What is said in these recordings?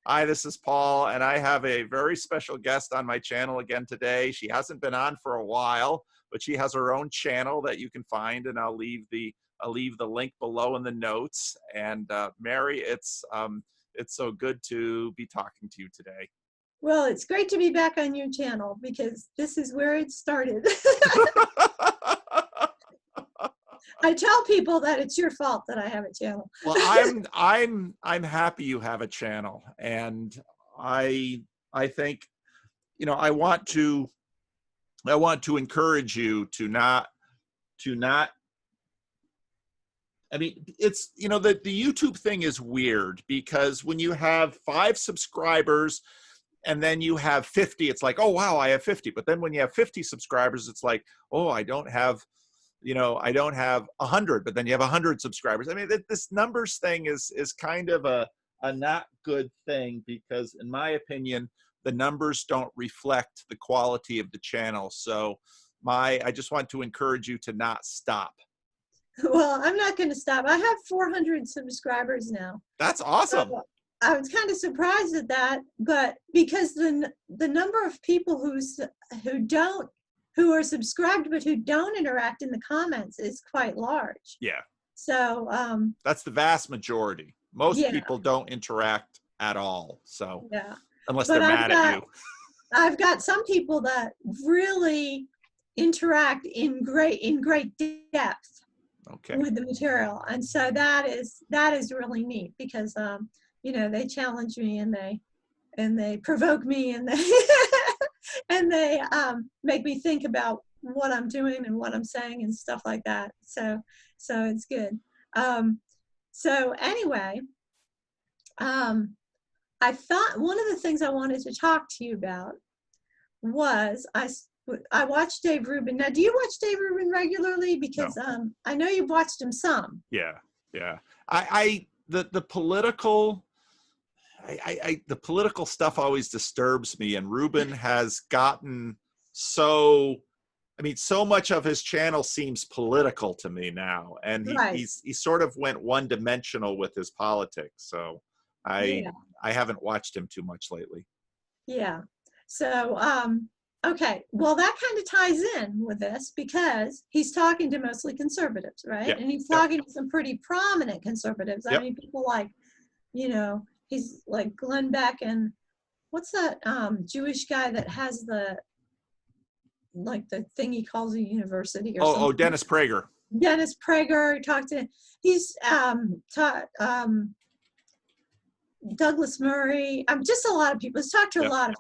Hi, this is Paul, and I have a very special guest on my channel again today. She hasn't been on for a while, but she has her own channel that you can find, and I'll leave the link below in the notes. And Mary, it's so good to be talking to you today. Well, it's great to be back on your channel because this is where it started. I tell people that it's your fault that I have a channel. Well, I'm happy you have a channel, and I think, you know, I want to encourage you to not. I mean, it's, you know, the YouTube thing is weird because when you have 5 subscribers and then you have 50, it's like, oh wow, I have 50. But then when you have 50 subscribers, it's like, oh, I don't have 100, but then you have 100 subscribers. I mean, this numbers thing is kind of a not good thing because, in my opinion, the numbers don't reflect the quality of the channel. So I just want to encourage you to not stop. Well, I'm not going to stop. I have 400 subscribers now. That's awesome. So I was kind of surprised at that, but because the number of people who are subscribed but who don't interact in the comments is quite large. Yeah. So that's the vast majority. Most yeah. people don't interact at all. So yeah, unless they're mad at you. I've got some people that really interact in great depth. Okay. With the material, and so that is really neat because you know, they challenge me and they provoke me and they and they make me think about what I'm doing and what I'm saying and stuff like that. So it's good. So anyway, I thought one of the things I wanted to talk to you about was I watched Dave Rubin. Now, do you watch Dave Rubin regularly? Because no. I know you've watched him some. Yeah. The political stuff always disturbs me, and Rubin has gotten so much of his channel seems political to me now, and he sort of went one-dimensional with his politics. So I haven't watched him too much lately. Yeah. So okay, well, that kind of ties in with this because he's talking to mostly conservatives, right? Yep. And he's talking to some pretty prominent conservatives. I mean, people like, you know, he's like Glenn Beck and what's that Jewish guy that has the thing he calls a university or something? Oh, Dennis Prager. Dennis Prager. He's Douglas Murray, just a lot of people. Let's talk to a lot of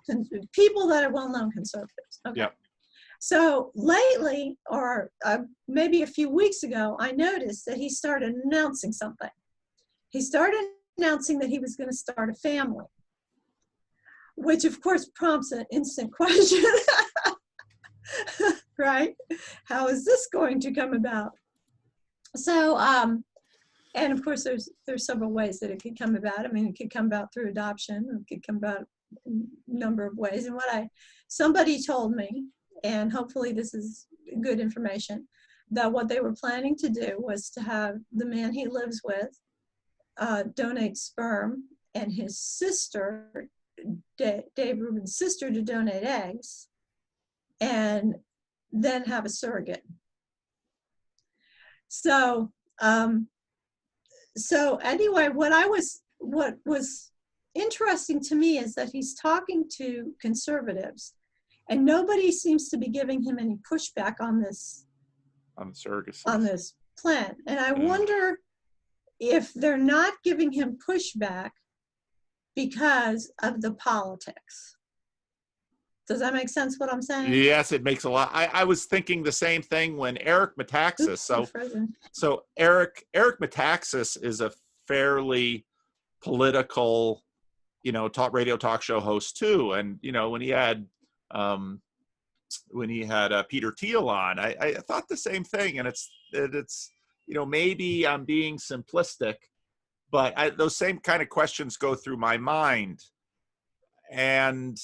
people that are well-known conservatives. Okay. Yep. So lately, or maybe a few weeks ago, I noticed that he started announcing something. He started announcing that he was going to start a family, which of course prompts an instant question, right? How is this going to come about? So, and of course, there's several ways that it could come about. I mean, it could come about through adoption. It could come about in a number of ways. And somebody told me, and hopefully this is good information, that what they were planning to do was to have the man he lives with donate sperm, and his sister, Dave Rubin's sister, to donate eggs, and then have a surrogate. So. So anyway, what was interesting to me is that he's talking to conservatives, and nobody seems to be giving him any pushback on this surrogacy, on this plan. And I wonder if they're not giving him pushback because of the politics. Does that make sense what I'm saying? Yes, it makes a lot. I was thinking the same thing when Eric Metaxas. So Eric Metaxas is a fairly political, you know, radio talk show host too. And you know, when he had Peter Thiel on, I thought the same thing. And it's you know, maybe I'm being simplistic, but those same kind of questions go through my mind. And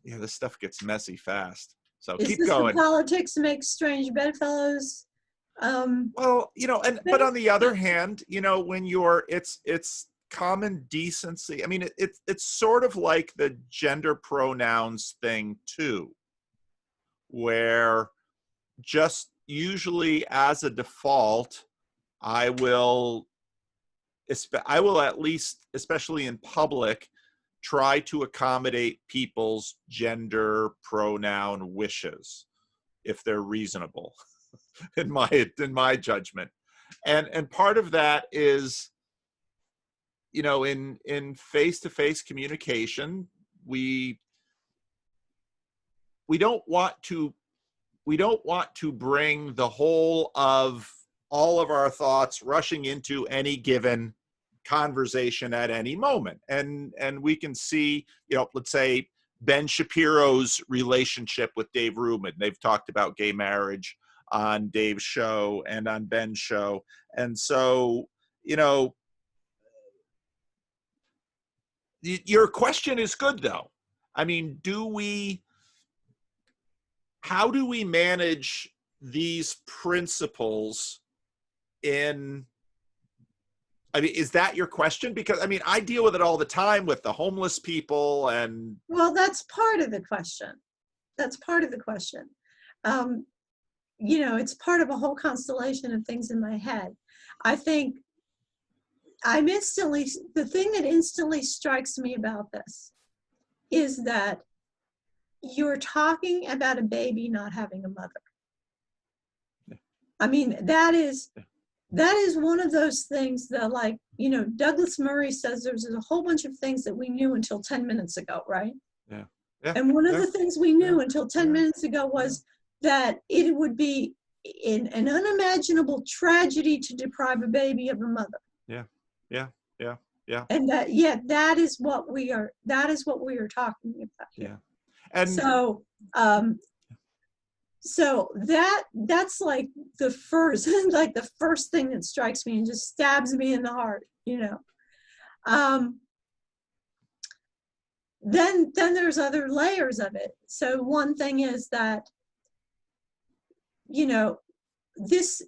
yeah, this stuff gets messy fast. So keep going. The politics make strange bedfellows. Well, you know, but on the other hand, you know, when it's common decency. I mean, it's sort of like the gender pronouns thing too, where just usually as a default, I will at least, especially in public, try to accommodate people's gender pronoun wishes if they're reasonable in my judgment. And part of that is, you know, in face-to-face communication, we don't want to bring the whole of all of our thoughts rushing into any given conversation at any moment. And we can see, you know, let's say Ben Shapiro's relationship with Dave Rubin. They've talked about gay marriage on Dave's show and on Ben's show. And so, you know, your question is good though. I mean, how do we manage these principles in, I mean, is that your question? Because I mean, I deal with it all the time with the homeless people and. Well, that's part of the question. That's part of the question. You know, it's part of a whole constellation of things in my head. I think the thing that instantly strikes me about this is that you're talking about a baby not having a mother. I mean, that is one of those things that, like, you know, Douglas Murray says there's a whole bunch of things that we knew until 10 minutes ago, right? Yeah. Yeah. And one of the things we knew until 10 minutes ago was that it would be an unimaginable tragedy to deprive a baby of a mother. Yeah. Yeah. Yeah. Yeah. And that is what we are talking about here. Yeah. And so that's like the first like the first thing that strikes me and just stabs me in the heart, you know. Then there's other layers of it. So one thing is that, you know, this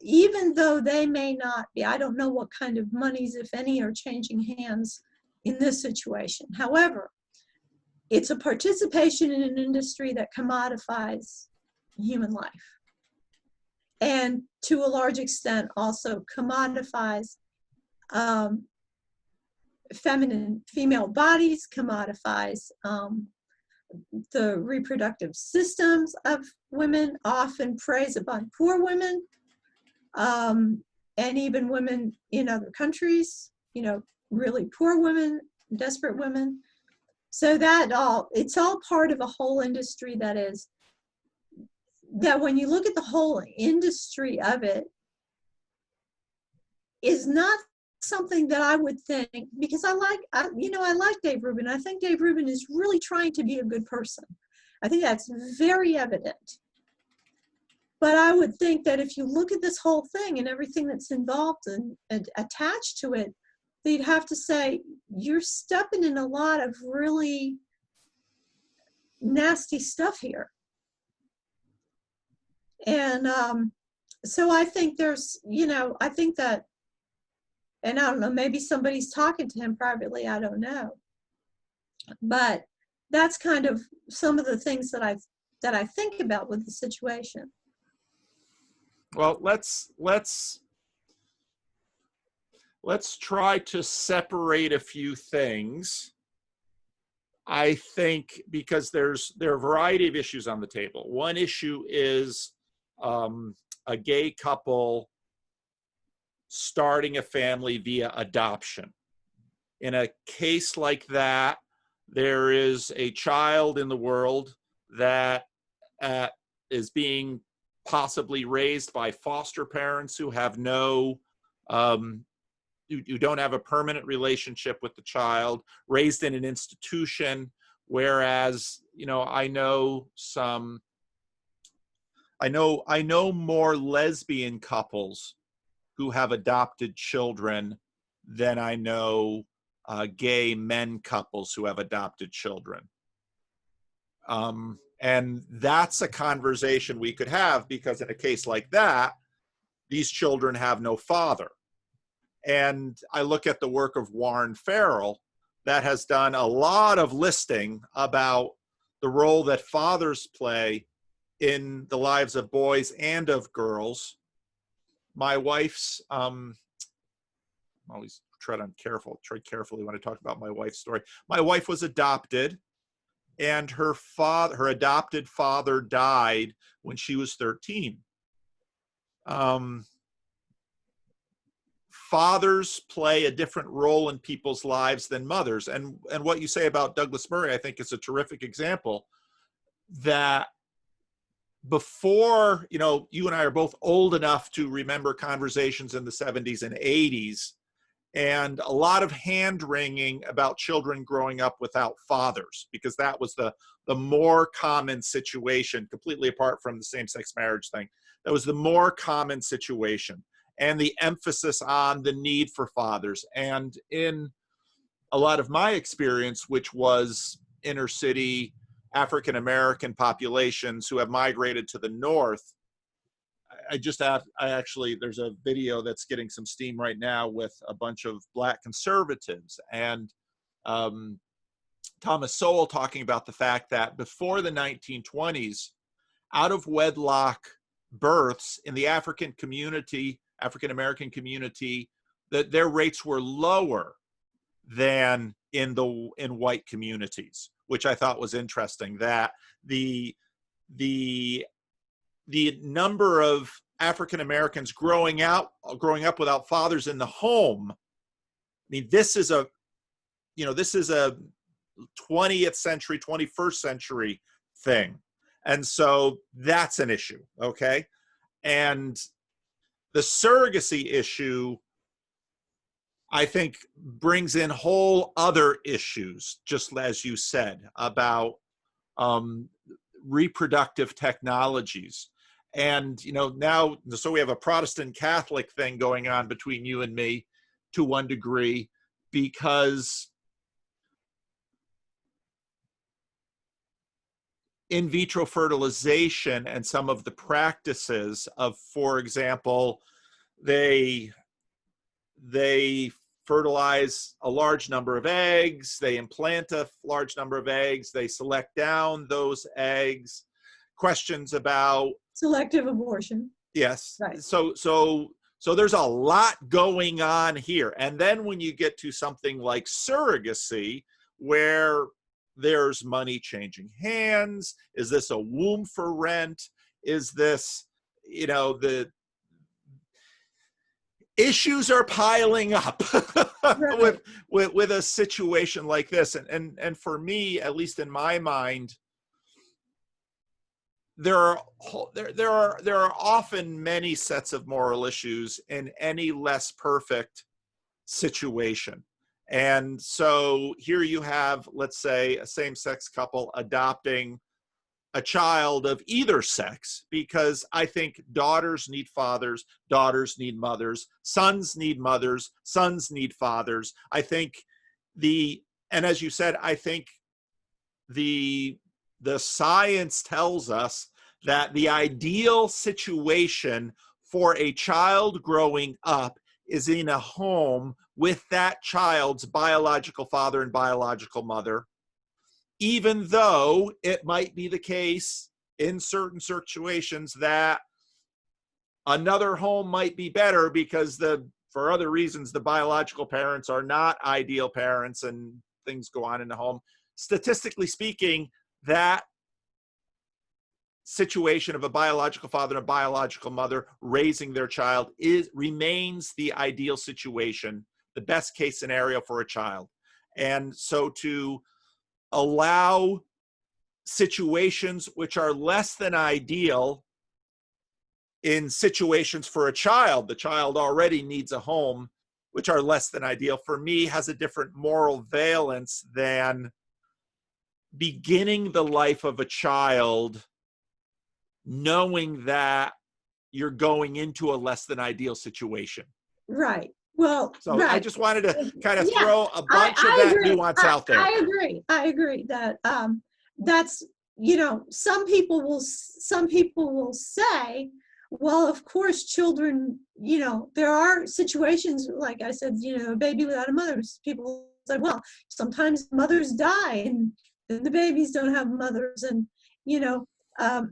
even though they may not be, I don't know what kind of monies, if any, are changing hands in this situation. However, it's a participation in an industry that commodifies human life, and to a large extent also commodifies female bodies, commodifies the reproductive systems of women, often preys upon poor women, and even women in other countries, you know, really poor women, desperate women. So it's all part of a whole industry that when you look at the whole industry of it, is not something that I would think, because I like Dave Rubin. I think Dave Rubin is really trying to be a good person. I think that's very evident. But I would think that if you look at this whole thing and everything that's involved and attached to it, they'd have to say, you're stepping in a lot of really nasty stuff here. And so I think there's, you know, I think that, and I don't know, maybe somebody's talking to him privately, I don't know. But that's kind of some of the things that I think about with the situation. Well, let's try to separate a few things. I think because there are a variety of issues on the table. One issue is a gay couple starting a family via adoption. In a case like that, there is a child in the world that is being possibly raised by foster parents who have who don't have a permanent relationship with the child, raised in an institution. Whereas, you know, I know more lesbian couples who have adopted children than I know gay men couples who have adopted children. And that's a conversation we could have, because in a case like that, these children have no father. And I look at the work of Warren Farrell that has done a lot of listing about the role that fathers play in the lives of boys and of girls. My wife's, always tread carefully when I talk about my wife's story. My wife was adopted, and her adopted father died when she was 13. Fathers play a different role in people's lives than mothers. And what you say about Douglas Murray, I think, is a terrific example that before, you and I are both old enough to remember conversations in the 70s and 80s, and a lot of hand-wringing about children growing up without fathers, because that was the more common situation, completely apart from the same-sex marriage thing. That was the more common situation, and the emphasis on the need for fathers. And in a lot of my experience, which was inner city African-American populations who have migrated to the north, there's a video that's getting some steam right now with a bunch of Black conservatives, and Thomas Sowell talking about the fact that before the 1920s, out of wedlock births in the African American community, that their rates were lower than in white communities, which I thought was interesting, that the number of African Americans growing up without fathers in the home. I mean, this is a 20th century, 21st century thing. And so that's an issue, okay? And the surrogacy issue, I think, brings in whole other issues, just as you said, about reproductive technologies. And, now, so we have a Protestant Catholic thing going on between you and me to one degree, because in vitro fertilization and some of the practices of, for example, they fertilize a large number of eggs, they implant a large number of eggs, they select down those eggs. Questions about selective abortion. Yes. Right. So there's a lot going on here. And then when you get to something like surrogacy, where there's money changing hands, is this a womb for rent? Is this, the issues are piling up Right. with a situation like this. And for me, at least in my mind, there are often many sets of moral issues in any less perfect situation. And so here you have, let's say, a same-sex couple adopting a child of either sex, because I think daughters need fathers, daughters need mothers, sons need mothers, sons need fathers. I think and as you said, I think the science tells us that the ideal situation for a child growing up is in a home with that child's biological father and biological mother, even though it might be the case in certain situations that another home might be better because for other reasons, the biological parents are not ideal parents and things go on in the home. Statistically speaking, that situation of a biological father and a biological mother raising their child remains the ideal situation, the best case scenario for a child. And so to allow situations which are less than ideal in situations for a child, the child already needs a home, which are less than ideal, for me has a different moral valence than beginning the life of a child knowing that you're going into a less than ideal situation. Right. Well, so right. I just wanted to kind of throw a bunch of that nuance out there. I agree that that's, some people will say, Well, of course, children, there are situations, like I said, a baby without a mother. People say, well, sometimes mothers die and then the babies don't have mothers. And,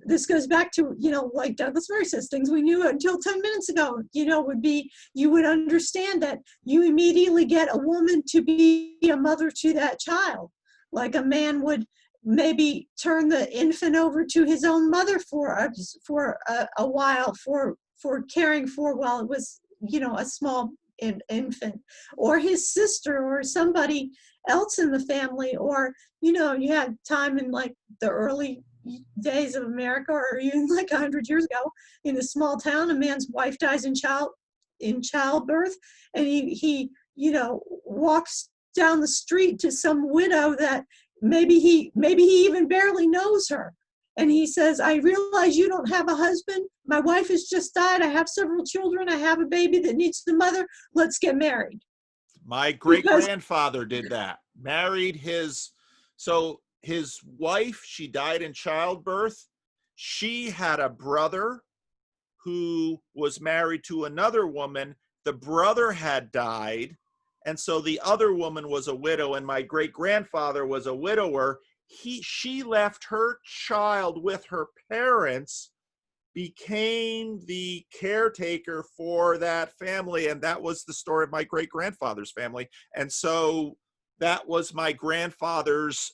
this goes back to, like Douglas Murray says, things we knew until 10 minutes ago, would be, you would understand that you immediately get a woman to be a mother to that child. Like a man would maybe turn the infant over to his own mother for a while for caring for while it was a small infant, or his sister or somebody else in the family, or you had time in like the early days of America, or even like 100 years ago in a small town, a man's wife dies in childbirth, and he walks down the street to some widow that maybe he even barely knows her, and he says, I realize you don't have a husband, my wife has just died, I have several children, I have a baby that needs the mother, let's get married. My great-grandfather did that. Married his wife, she died in childbirth. She had a brother who was married to another woman. The brother had died, and so the other woman was a widow, and my great-grandfather was a widower. She left her child with her parents, became the caretaker for that family, and that was the story of my great-grandfather's family. And so that was my grandfather's,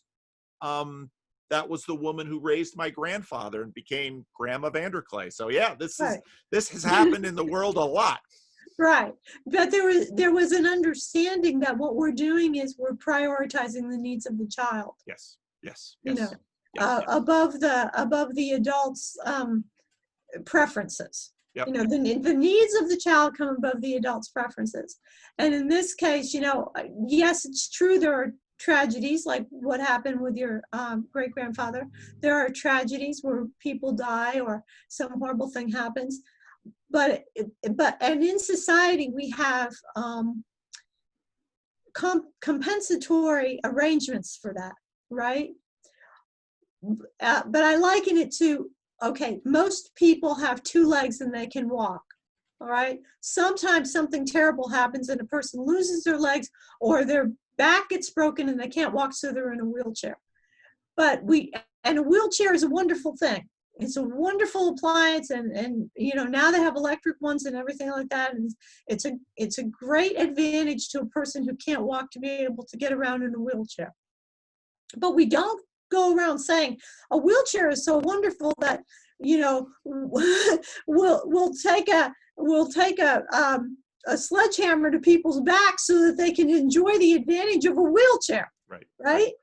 that was the woman who raised my grandfather and became Grandma Vanderclay. So yeah, this has happened in the world a lot. Right. But there was an understanding that what we're doing is we're prioritizing the needs of the child. Yes. Yes. Yes. Yes. Above the adults' preferences. Yep. The needs of the child come above the adult's preferences. And in this case, yes, it's true there are tragedies like what happened with your great-grandfather. There are tragedies where people die or some horrible thing happens. But in society we have compensatory arrangements for that, right? But I liken it to, okay, most people have 2 legs and they can walk, all right? Sometimes something terrible happens and a person loses their legs or their back gets broken and they can't walk, so they're in a wheelchair. And a wheelchair is a wonderful thing. It's a wonderful appliance, and now they have electric ones and everything like that, and it's a great advantage to a person who can't walk to be able to get around in a wheelchair. But we don't go around saying a wheelchair is so wonderful that we'll take a sledgehammer to people's backs so that they can enjoy the advantage of a wheelchair. Right.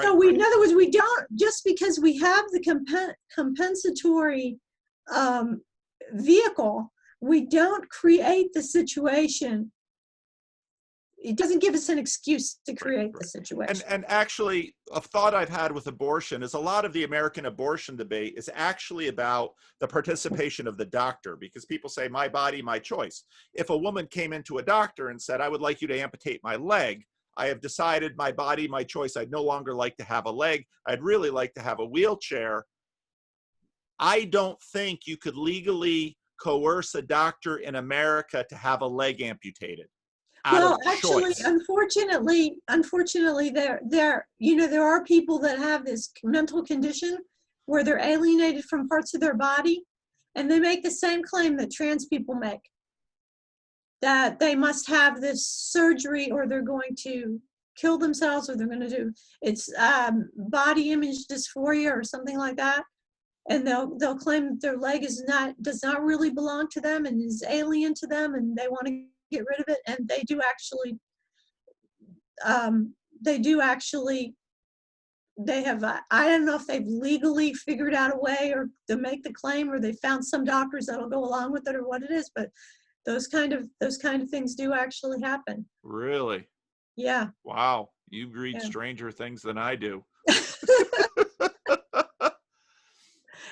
So in other words, we don't, just because we have the compensatory vehicle, we don't create the situation. It doesn't give us an excuse to create the situation. And actually, a thought I've had with abortion is a lot of the American abortion debate is actually about the participation of the doctor, because people say, my body, my choice. If a woman came into a doctor and said, I would like you to amputate my leg, I have decided, my body, my choice, I'd no longer like to have a leg, I'd really like to have a wheelchair. I don't think you could legally coerce a doctor in America to have a leg amputated. Well, actually, unfortunately, there are people that have this mental condition where they're alienated from parts of their body, and they make the same claim that trans people make, that they must have this surgery or they're going to kill themselves, or they're going to do, it's body image dysphoria or something like that. And they'll claim that their leg does not really belong to them and is alien to them, and they want to get rid of it. And they do actually, they have, I don't know if they've legally figured out a way or to make the claim, or they found some doctors that'll go along with it, or what it is, but those kind of things do actually happen. Really? Yeah. Wow. You read stranger things than I do.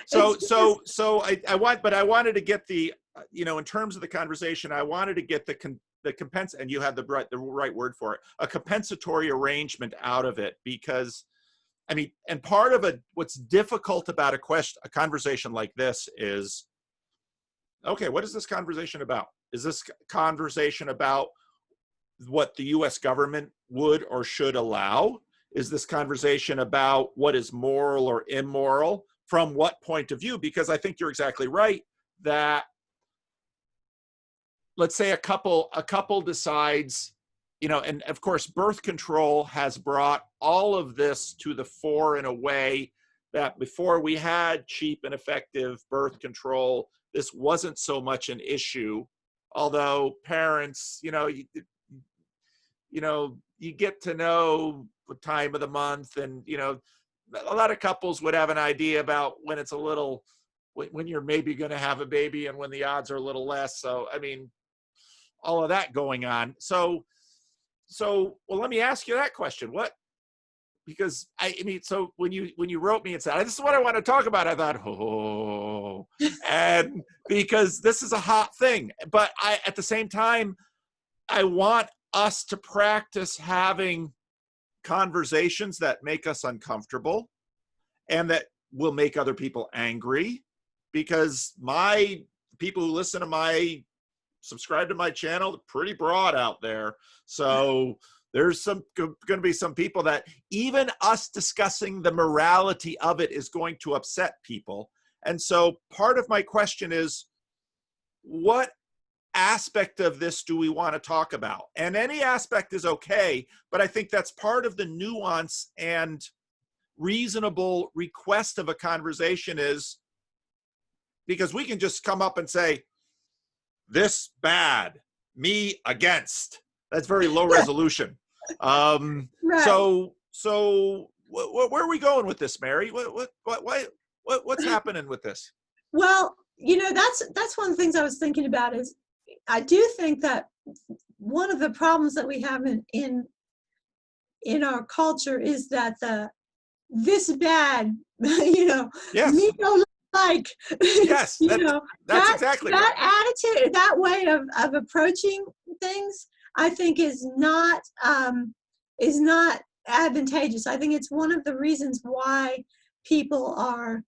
So I wanted to get the, in terms of the conversation, I wanted to get the and you had the right word for it, a compensatory arrangement out of it, because I mean, and part of it, what's difficult about a conversation like this is okay, what is this conversation about? Is this conversation about what the US government would or should allow? Is this conversation about what is moral or immoral? From what point of view? Because I think you're exactly right that, let's say a couple decides, you know, and of course birth control has brought all of this to the fore in a way that before we had cheap and effective birth control, this wasn't so much an issue. Although parents, you know, you get to know the time of the month, and you know, a lot of couples would have an idea about when it's a little, when you're maybe going to have a baby and when the odds are a little less. So I mean, all of that going on. So well, let me ask you that question. What, because I mean, so when you wrote me and said, this is what I want to talk about, I thought, oh, and because this is a hot thing, but I, at the same time, I want us to practice having conversations that make us uncomfortable and that will make other people angry, because my people who listen to my, subscribe to my channel, pretty broad out there. So there's going to be some people that even us discussing the morality of it is going to upset people. And so part of my question is, what aspect of this do we want to talk about? And any aspect is okay, but I think that's part of the nuance and reasonable request of a conversation, is because we can just come up and say, this bad, me against. That's very low resolution. Right. So where are we going with this, Mary? What's happening with this? Well, you know, that's one of the things I was thinking about, is I do think that one of the problems that we have in our culture is that this bad, you know, yes. Me don't like, yes, that's exactly that right. attitude, that way of approaching things, I think is not advantageous. I think it's one of the reasons why people are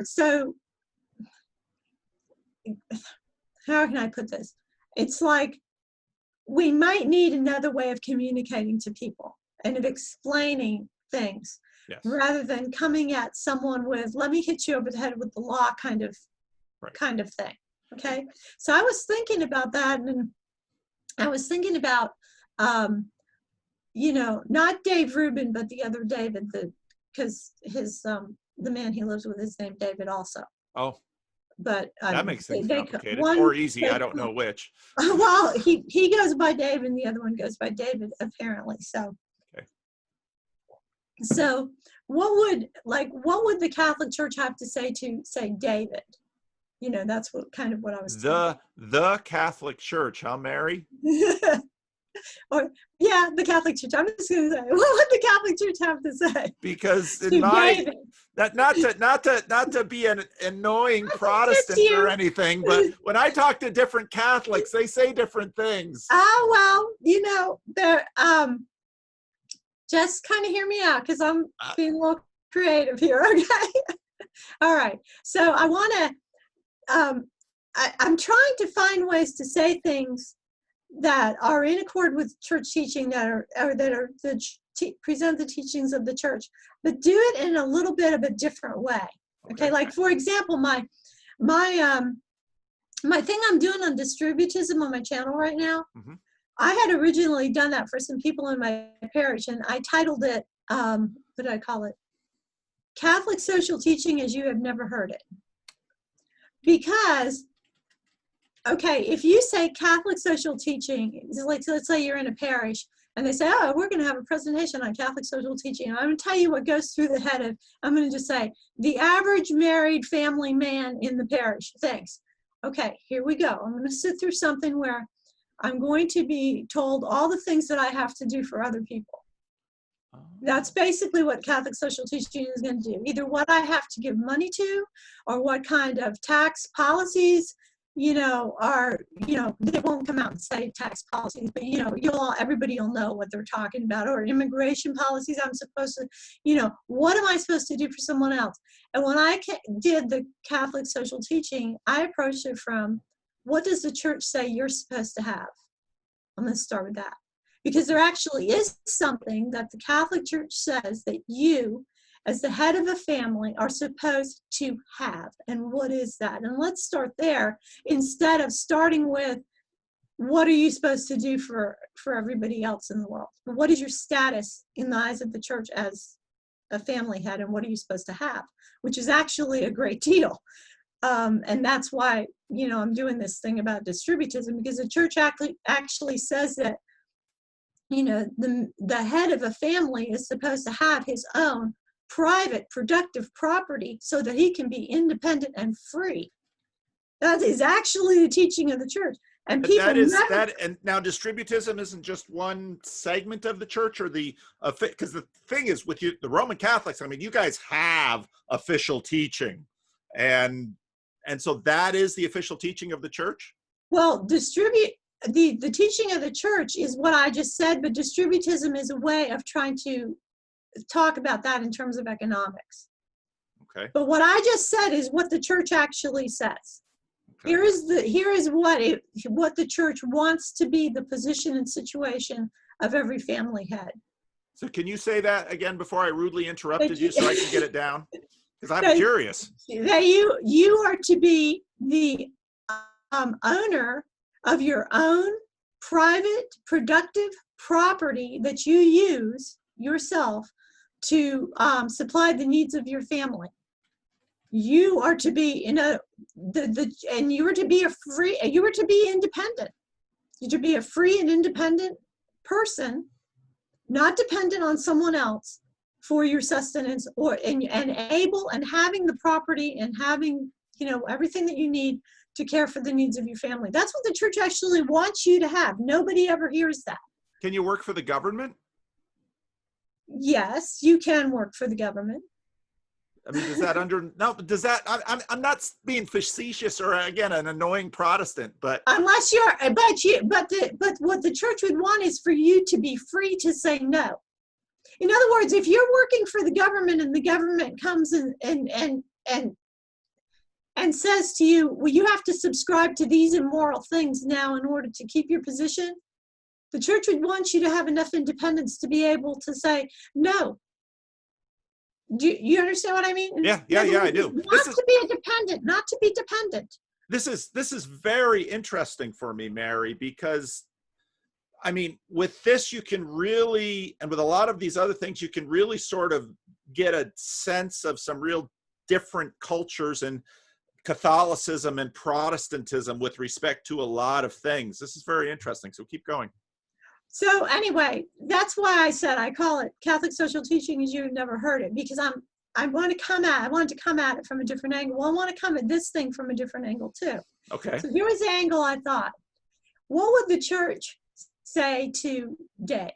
so, how can I put this? It's like we might need another way of communicating to people and of explaining things, yes, rather than coming at someone with, let me hit you over the head with the law kind of thing. Okay. So I was thinking about that, and I was thinking about, you know, not Dave Rubin, but the other David, because his, the man he lives with is named David also. Oh. But that makes things complicated or easy. I don't know which. Well, he goes by Dave, and the other one goes by David, apparently. So, okay. So what would the Catholic Church have to say to say David? You know, that's what I was thinking. The Catholic Church, huh, Mary? Or yeah, the Catholic Church. I'm just going to say, what would the Catholic Church have to say? Because in my, not to be an annoying Protestant or anything, but when I talk to different Catholics, they say different things. Oh, well, you know, they're just kind of hear me out, because I'm being a little creative here. Okay. All right. So I want to. I'm trying to find ways to say things that are in accord with church teaching, present the teachings of the church, but do it in a little bit of a different way. Okay, like for example, my thing I'm doing on distributism on my channel right now, mm-hmm. I had originally done that for some people in my parish, and I titled it, what did I call it? Catholic Social Teaching as You Have Never Heard It. Because, okay, if you say Catholic social teaching, like let's say you're in a parish and they say, oh, we're going to have a presentation on Catholic social teaching. And I'm going to tell you what goes through the head of, I'm going to just say, the average married family man in the parish thinks, okay, here we go. I'm going to sit through something where I'm going to be told all the things that I have to do for other people. That's basically what Catholic social teaching is going to do. Either what I have to give money to, or what kind of tax policies are, they won't come out and say tax policies, but, everybody will know what they're talking about, or immigration policies. I'm supposed to, what am I supposed to do for someone else? And when I did the Catholic social teaching, I approached it from, what does the church say you're supposed to have? I'm going to start with that. Because there actually is something that the Catholic Church says that you, as the head of a family, are supposed to have. And what is that? And let's start there instead of starting with, what are you supposed to do for everybody else in the world? What is your status in the eyes of the church as a family head, and what are you supposed to have? Which is actually a great deal. And that's why, I'm doing this thing about distributism, because the church actually says that, the head of a family is supposed to have his own private productive property so that he can be independent and free. That is actually the teaching of the church. And but people and now distributism isn't just one segment of the church, or because the thing is with you, the Roman Catholics, I mean, you guys have official teaching, and so that is the official teaching of the church. Well, the teaching of the church is what I just said, but distributism is a way of trying to talk about that in terms of economics. Okay. But what I just said is what the church actually says. Okay. Here is what the church wants to be the position and situation of every family head. So can you say that again before I rudely interrupted you, so I can get it down? Because I'm curious. That you are to be the owner of your own private productive property that you use yourself to supply the needs of your family. You are to be and you are to be independent. You're to be a free and independent person, not dependent on someone else for your sustenance, and able and having the property and having everything that you need to care for the needs of your family. That's what the church actually wants you to have. Nobody ever hears that. Can you work for the government? Yes, you can work for the government. I mean, I'm not being facetious or, again, an annoying Protestant, but but what the church would want is for you to be free to say no. In other words, if you're working for the government and the government comes and says to you, well, you have to subscribe to these immoral things now in order to keep your position, the church would want you to have enough independence to be able to say no. Do you understand what I mean? Yeah, I do. Not to be independent, not to be dependent. This is very interesting for me, Mary, because I mean, with this, you can really, and with a lot of these other things, you can really sort of get a sense of some real different cultures and Catholicism and Protestantism with respect to a lot of things. This is very interesting. So keep going. So anyway, that's why I said I call it Catholic social teaching as you've never heard it, because I wanted to come at it from a different angle. Well, I want to come at this thing from a different angle too. Okay. So here was the angle I thought. What would the church say to Dave,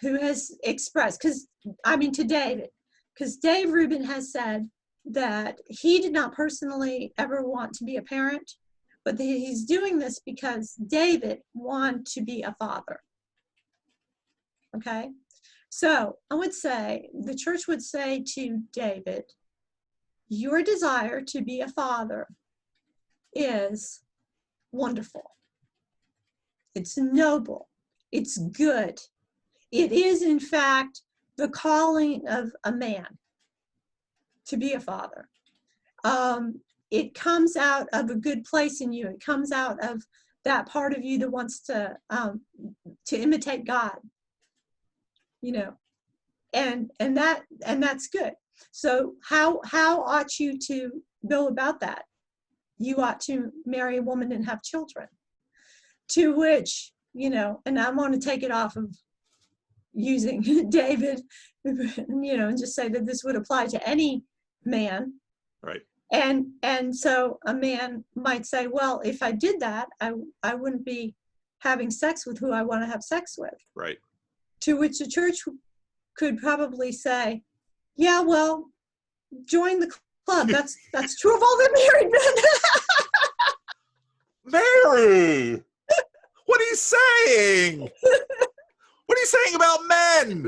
who has expressed, to David, because Dave Rubin has said that he did not personally ever want to be a parent, but he's doing this because David wanted to be a father. Okay, so I would say, the church would say to David, your desire to be a father is wonderful. It's noble. It's good. It is, in fact, the calling of a man to be a father. It comes out of a good place in you. It comes out of that part of you that wants to imitate God. And that's good. So how ought you to go about that? You ought to marry a woman and have children. To which, and I want to take it off of using David, and just say that this would apply to any man. Right. And so a man might say, well, if I did that, I wouldn't be having sex with who I want to have sex with. Right. To which the church could probably say, yeah, well, join the club. That's true of all the married men. Mary, what are you saying? What are you saying about men?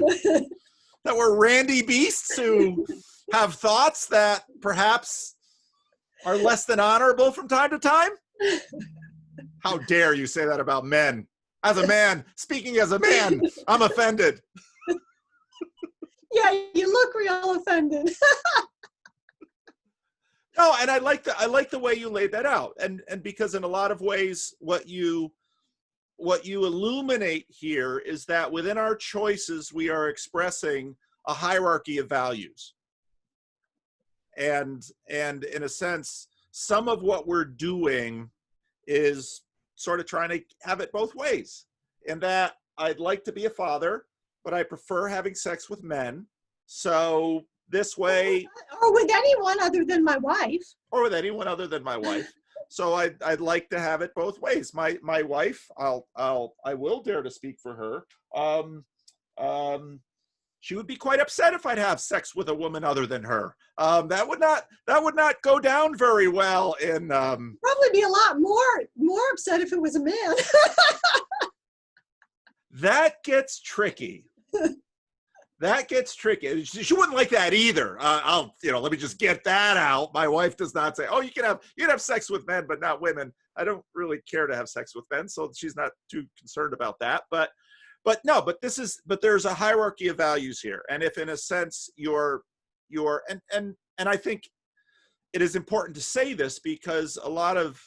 That we're randy beasts who have thoughts that perhaps are less than honorable from time to time? How dare you say that about men? As a man, speaking as a man, I'm offended. Yeah, you look real offended. No, and I like the way you laid that out. And because in a lot of ways what you illuminate here is that within our choices we are expressing a hierarchy of values. And in a sense, some of what we're doing is sort of trying to have it both ways. In that I'd like to be a father, but I prefer having sex with men. So this way, or with anyone other than my wife. Or with anyone other than my wife. So I'd like to have it both ways. My wife, I will dare to speak for her. She would be quite upset if I'd have sex with a woman other than her. That would not go down very well in. Probably be a lot more upset if it was a man. That gets tricky. That gets tricky. She wouldn't like that either. Let me just get that out. My wife does not say, "Oh, you can have sex with men, but not women." I don't really care to have sex with men, so she's not too concerned about that. But there's a hierarchy of values here, and if in a sense and I think it is important to say this because a lot of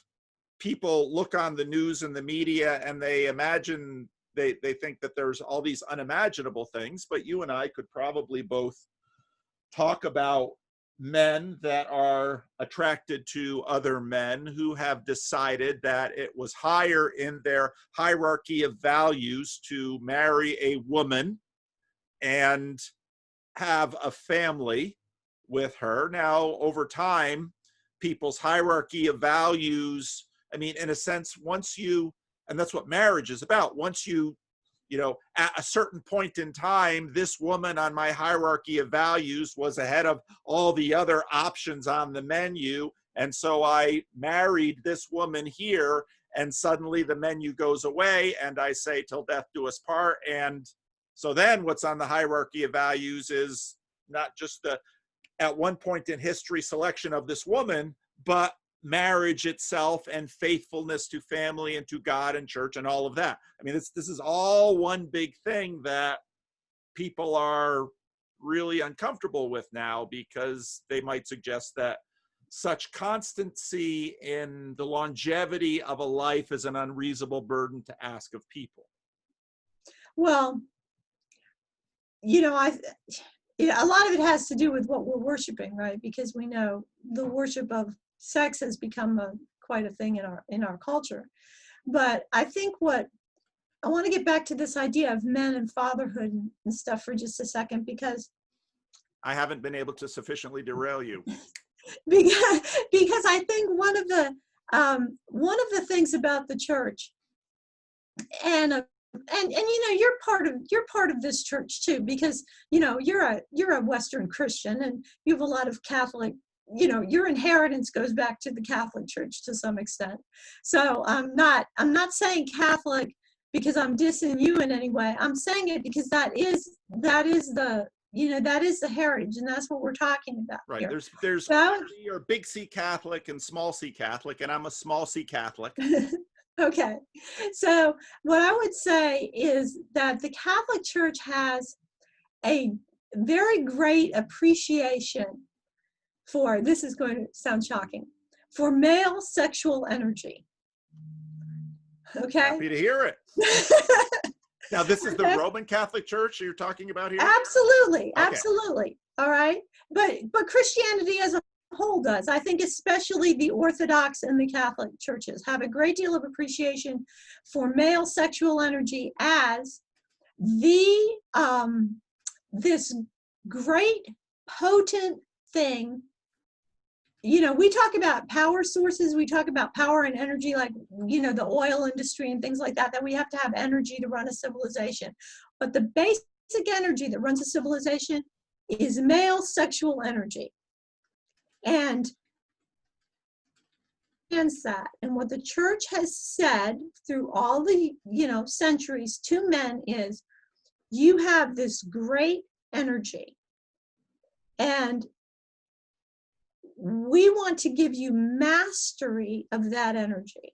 people look on the news and the media and they imagine. They think that there's all these unimaginable things, but you and I could probably both talk about men that are attracted to other men who have decided that it was higher in their hierarchy of values to marry a woman and have a family with her. Now, over time, people's hierarchy of values, I mean, in a sense, and that's what marriage is about. Once at a certain point in time, this woman on my hierarchy of values was ahead of all the other options on the menu. And so I married this woman here, and suddenly the menu goes away and I say, till death do us part. And so then what's on the hierarchy of values is not just at one point in history selection of this woman, but marriage itself and faithfulness to family and to God and church and all of that. I mean, this is all one big thing that people are really uncomfortable with now, because they might suggest that such constancy in the longevity of a life is an unreasonable burden to ask of people. Well, a lot of it has to do with what we're worshiping, right? Because we know the worship of sex has become quite a thing in our culture. But I think what I want to get back to this idea of men and fatherhood and stuff for just a second, because I haven't been able to sufficiently derail you. because I think one of the things about the church, and you're part of this church too, because you're a Western Christian and you have a lot of Catholic. Your inheritance goes back to the Catholic Church to some extent. So I'm not saying Catholic because I'm dissing you in any way. I'm saying it because that is the heritage, and that's what we're talking about. Right. Here. There's you're big C Catholic and small C Catholic, and I'm a small C Catholic. Okay. So what I would say is that the Catholic Church has a very great appreciation for, this is going to sound shocking, for male sexual energy. Okay? Happy to hear it. Now, this is the Roman Catholic Church you're talking about here? Absolutely. Okay. Absolutely. All right? But Christianity as a whole does. I think especially the Orthodox and the Catholic churches have a great deal of appreciation for male sexual energy as this great, potent thing. We talk about power sources, we talk about power and energy, like, the oil industry and things like that we have to have energy to run a civilization. But the basic energy that runs a civilization is male sexual energy. And that, and what the church has said through all the, centuries to men is, you have this great energy, and we want to give you mastery of that energy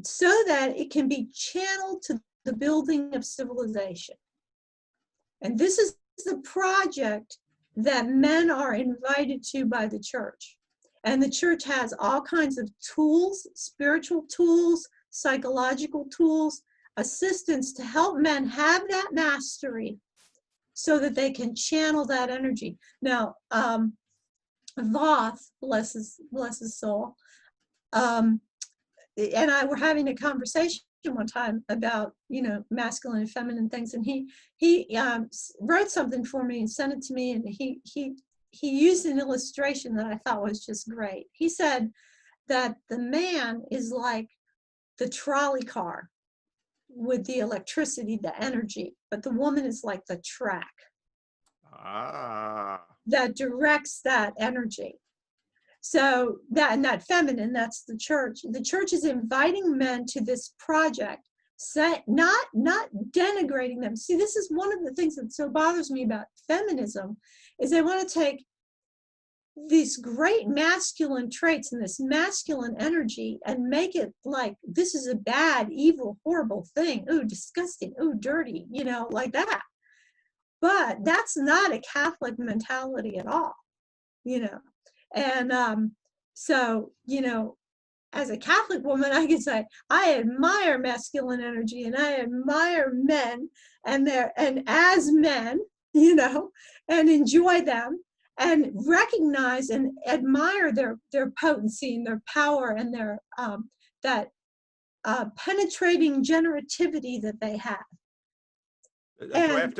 so that it can be channeled to the building of civilization. And this is the project that men are invited to by the church. And the church has all kinds of tools, spiritual tools, psychological tools, assistance to help men have that mastery so that they can channel that energy. Now, Voth, bless his soul, and I were having a conversation one time about, masculine and feminine things, and he wrote something for me and sent it to me, and he used an illustration that I thought was just great. He said that the man is like the trolley car with the electricity, the energy, but the woman is like the track that directs that energy. So that feminine, that's the church. The church is inviting men to this project, not denigrating them. See, this is one of the things that so bothers me about feminism, is they want to take these great masculine traits and this masculine energy and make it like this is a bad, evil, horrible thing. Ooh, disgusting. Ooh, dirty, like that. But that's not a Catholic mentality at all, And so, as a Catholic woman, I can say, I admire masculine energy and I admire men and as men, and enjoy them and recognize and admire their potency and their power and their that penetrating generativity that they have. Do I have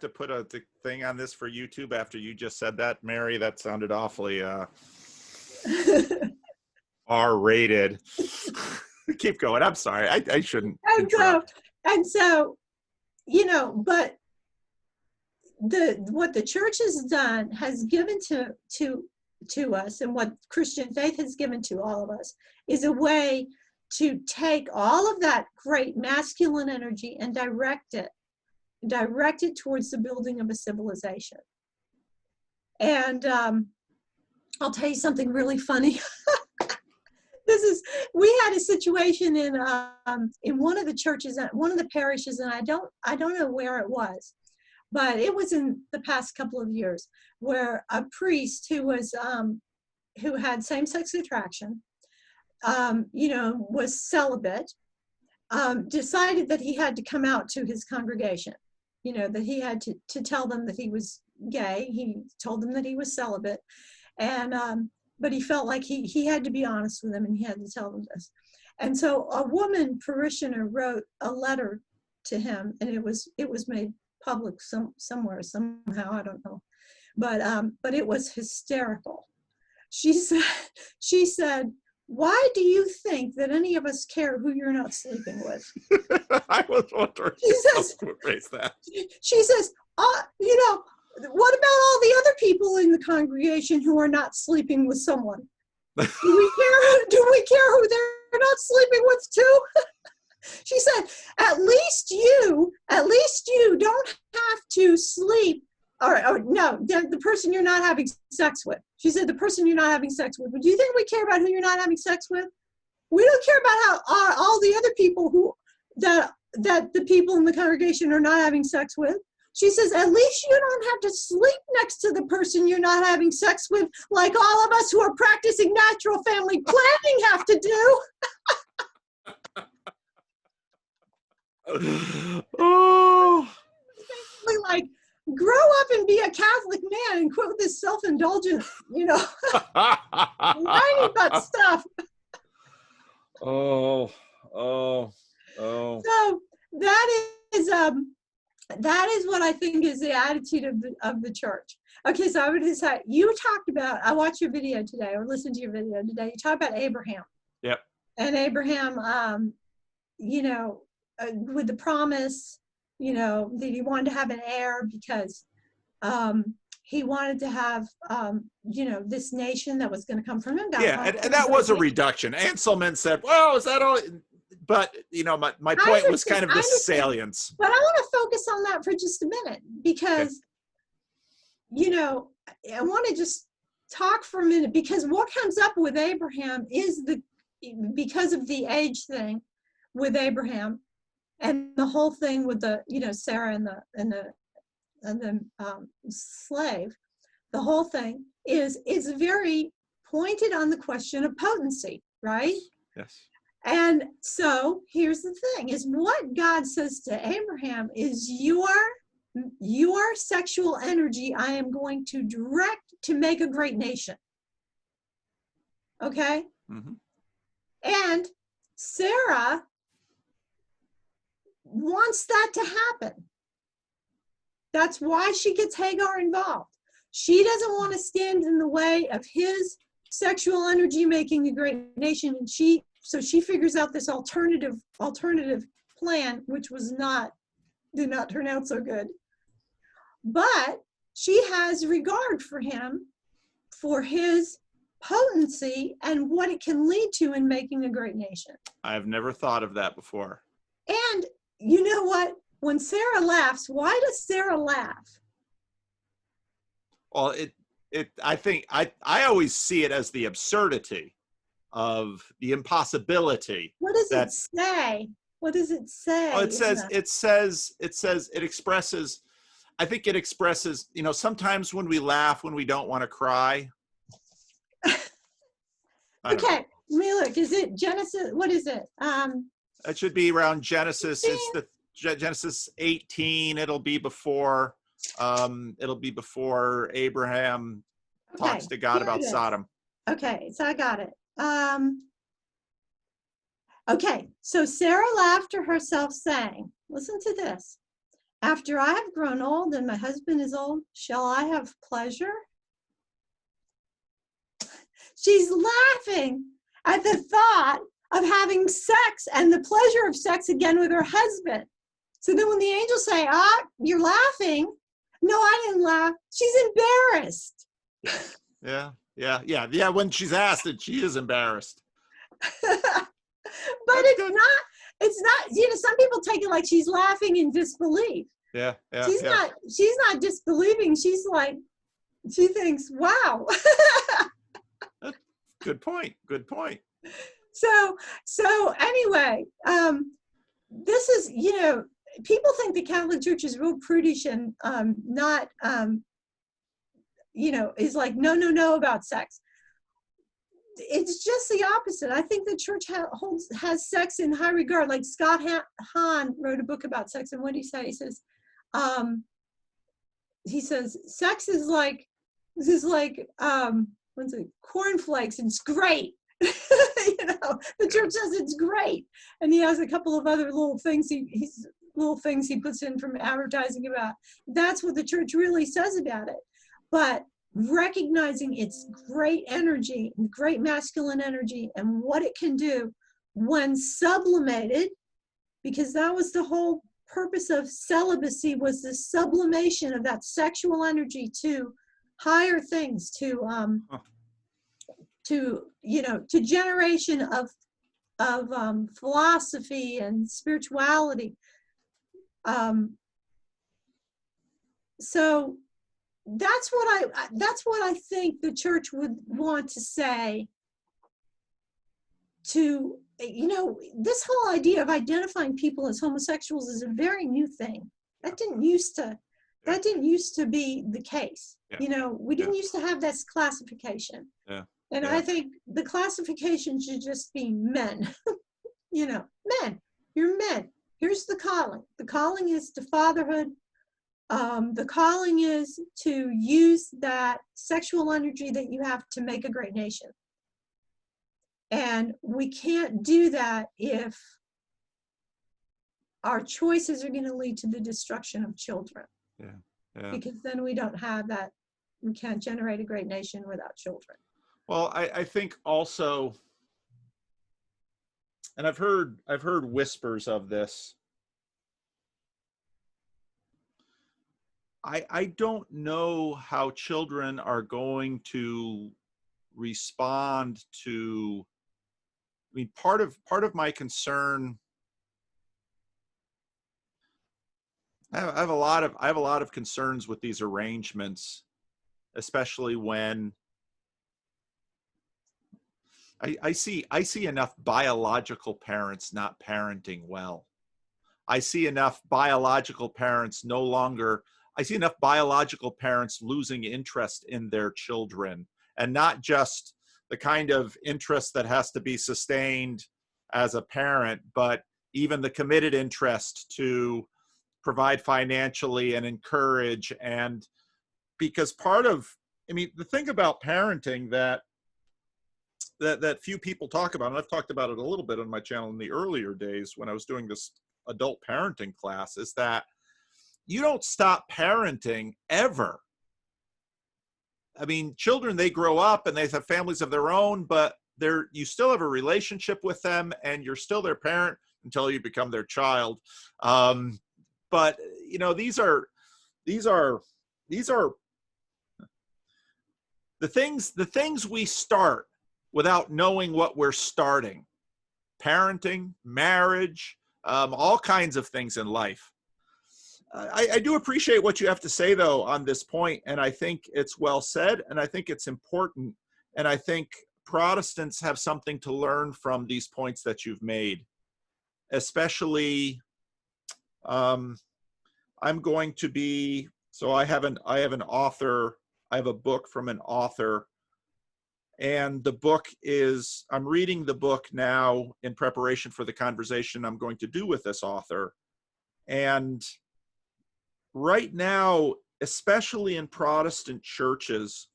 to put a thing on this for YouTube after you just said that, Mary? That sounded awfully R-rated. Keep going. I'm sorry. I shouldn't interrupt. And so, but what the church has given to us, and what Christian faith has given to all of us, is a way to take all of that great masculine energy and direct it towards the building of a civilization. And I'll tell you something really funny. We had a situation in one of the churches, one of the parishes, and I don't know where it was, but it was in the past couple of years, where a priest who had same-sex attraction, was celibate, decided that he had to come out to his congregation, that he had to tell them that he was gay. He told them that he was celibate, and but he felt like he had to be honest with them, and he had to tell them this. And so a woman parishioner wrote a letter to him, and it was made public somewhere, somehow, I don't know, but it was hysterical. She said, why do you think that any of us care who you're not sleeping with? I was wondering. She says, raise that. She says, what about all the other people in the congregation who are not sleeping with someone? Do we care who they're not sleeping with too? She said, at least you don't have to sleep, or no, the person you're not having sex with. She said, the person you're not having sex with. But do you think we care about who you're not having sex with? We don't care about how all the other people that the people in the congregation are not having sex with. She says, at least you don't have to sleep next to the person you're not having sex with, like all of us who are practicing natural family planning have to do. Oh. Basically, like, grow up and be a Catholic man and quit with this self-indulgent, whiny butt stuff. Oh. So that is what I think is the attitude of the church. Okay, so I would decide. You talked about, I watched your video today, or listened to your video today. You talked about Abraham. Yep. And Abraham, with the promise, that he wanted to have an heir because he wanted to have, you know, this nation that was going to come from him. Yeah, and that was a reduction. Anselman said, well, is that all? But, you know, my point was kind of the salience. But I want to focus on that for just a minute because, you know, I want to just talk for a minute because what comes up with Abraham is because of the age thing with Abraham and the whole thing with the, you know, Sarah and the slave, the whole thing is very pointed on the question of potency, right? Yes. And so here's the thing, is what God says to Abraham is your sexual energy I am going to direct to make a great nation. Okay? Mm-hmm. And Sarah wants that to happen. That's why she gets Hagar involved. She doesn't want to stand in the way of his sexual energy making a great nation, and so she figures out this alternative plan, which did not turn out so good. But she has regard for him, for his potency and what it can lead to in making a great nation. I've never thought of that before. And you know what? When Sarah laughs, why does Sarah laugh? Well, I think I always see it as the absurdity of the impossibility. What does it say? What does it say? Well, it expresses, I think it expresses, you know, sometimes when we laugh, when we don't want to cry. Okay, let me look. Is it Genesis? What is it? It should be around Genesis. 16? It's the Genesis 18. It'll be before Abraham talks to God about Sodom. Okay, so I got it. Okay, so Sarah laughed to herself, saying, listen to this. After I have grown old and my husband is old, shall I have pleasure? She's laughing at the thought of having sex and the pleasure of sex again with her husband. So then when the angels say, you're laughing. No, I didn't laugh. She's embarrassed. Yeah. When she's asked it, she is embarrassed. But it's not, you know, some people take it like she's laughing in disbelief. Yeah. She's not disbelieving. She's like, she thinks, wow. Good point. So anyway, this is, you know, people think the Catholic Church is real prudish and not, you know, is like, no about sex. It's just the opposite. I think the church has sex in high regard. Like Scott Hahn wrote a book about sex, and what did he say? He says, sex is like, what's it, cornflakes, and it's great. You know, the church says it's great, and he has a couple of other little things he puts in from advertising about. That's what the church really says about it. But recognizing its great energy, great masculine energy, and what it can do when sublimated, because that was the whole purpose of celibacy, was the sublimation of that sexual energy to higher things, to generation of philosophy and spirituality. So that's what I think the church would want to say to, you know, this whole idea of identifying people as homosexuals is a very new thing. That didn't used to be the case. Yeah. You know, we didn't used to have this classification. Yeah. And I think the classification should just be men. You know, men. You're men. Here's the calling. The calling is to fatherhood. The calling is to use that sexual energy that you have to make a great nation. And we can't do that if our choices are going to lead to the destruction of children. Yeah. Because then we don't have that. We can't generate a great nation without children. Well, I think also, and I've heard whispers of this. I don't know how children are going to respond to, I mean, part of my concern, I have a lot of, concerns with these arrangements, especially when I see enough biological parents not parenting well. I see enough biological parents no longer, I see enough biological parents losing interest in their children, and not just the kind of interest that has to be sustained as a parent, but even the committed interest to provide financially and encourage. And because part of, I mean, the thing about parenting that few people talk about, and I've talked about it a little bit on my channel in the earlier days when I was doing this adult parenting class, is that you don't stop parenting ever. I mean, children, they grow up and they have families of their own, but you still have a relationship with them, and you're still their parent until you become their child. But you know, these are the things we start without knowing what we're starting. Parenting, marriage, all kinds of things in life. I do appreciate what you have to say, though, on this point, and I think it's well said, and I think it's important, and I think Protestants have something to learn from these points that you've made, especially. I'm going to be, so I have an author, I have a book from an author, and the book is, I'm reading the book now in preparation for the conversation I'm going to do with this author. And right now, especially in Protestant churches,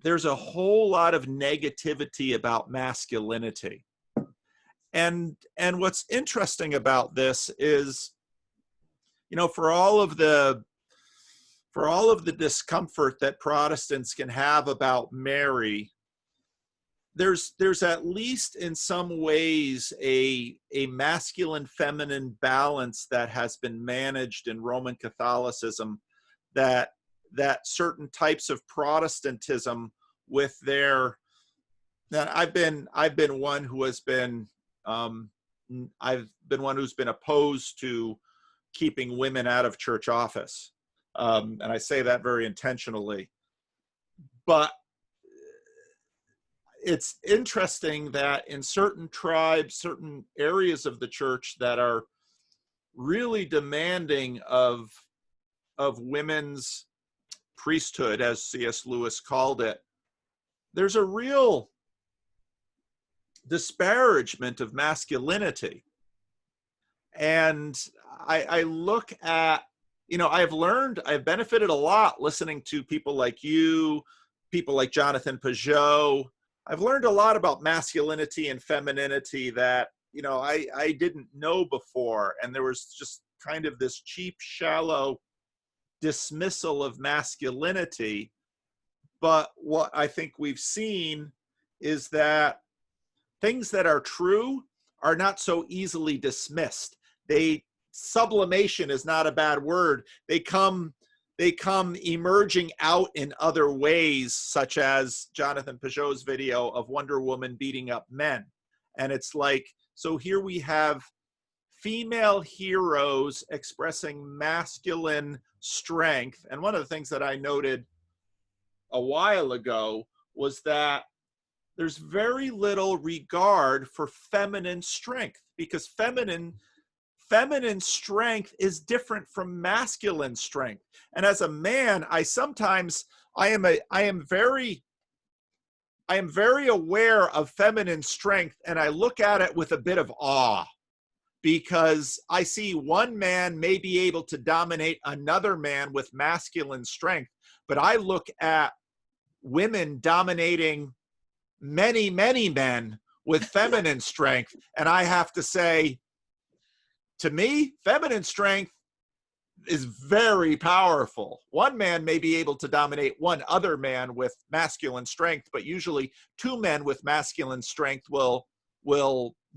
there's a whole lot of negativity about masculinity. And what's interesting about this is, you know, for all of the discomfort that Protestants can have about Mary, there's at least in some ways a masculine feminine balance that has been managed in Roman Catholicism, that certain types of Protestantism with their, that I've been one who has been I've been one who's been opposed to keeping women out of church office. And I say that very intentionally. But it's interesting that in certain tribes, certain areas of the church that are really demanding of women's priesthood, as C.S. Lewis called it, there's a real disparagement of masculinity. And I look at, you know, I've benefited a lot listening to people like you, people like Jonathan Peugeot. I've learned a lot about masculinity and femininity that, you know, I didn't know before. And there was just kind of this cheap, shallow dismissal of masculinity. But what I think we've seen is that things that are true are not so easily dismissed. Sublimation is not a bad word. They come emerging out in other ways, such as Jonathan Peugeot's video of Wonder Woman beating up men. And it's like, so here we have female heroes expressing masculine strength. And one of the things that I noted a while ago was that there's very little regard for feminine strength, because feminine strength is different from masculine strength. And as a man, I am very aware of feminine strength, and I look at it with a bit of awe, because I see one man may be able to dominate another man with masculine strength, but I look at women dominating many, many men with feminine strength, and I have to say, to me, feminine strength is very powerful. One man may be able to dominate one other man with masculine strength, but usually two men with masculine strength will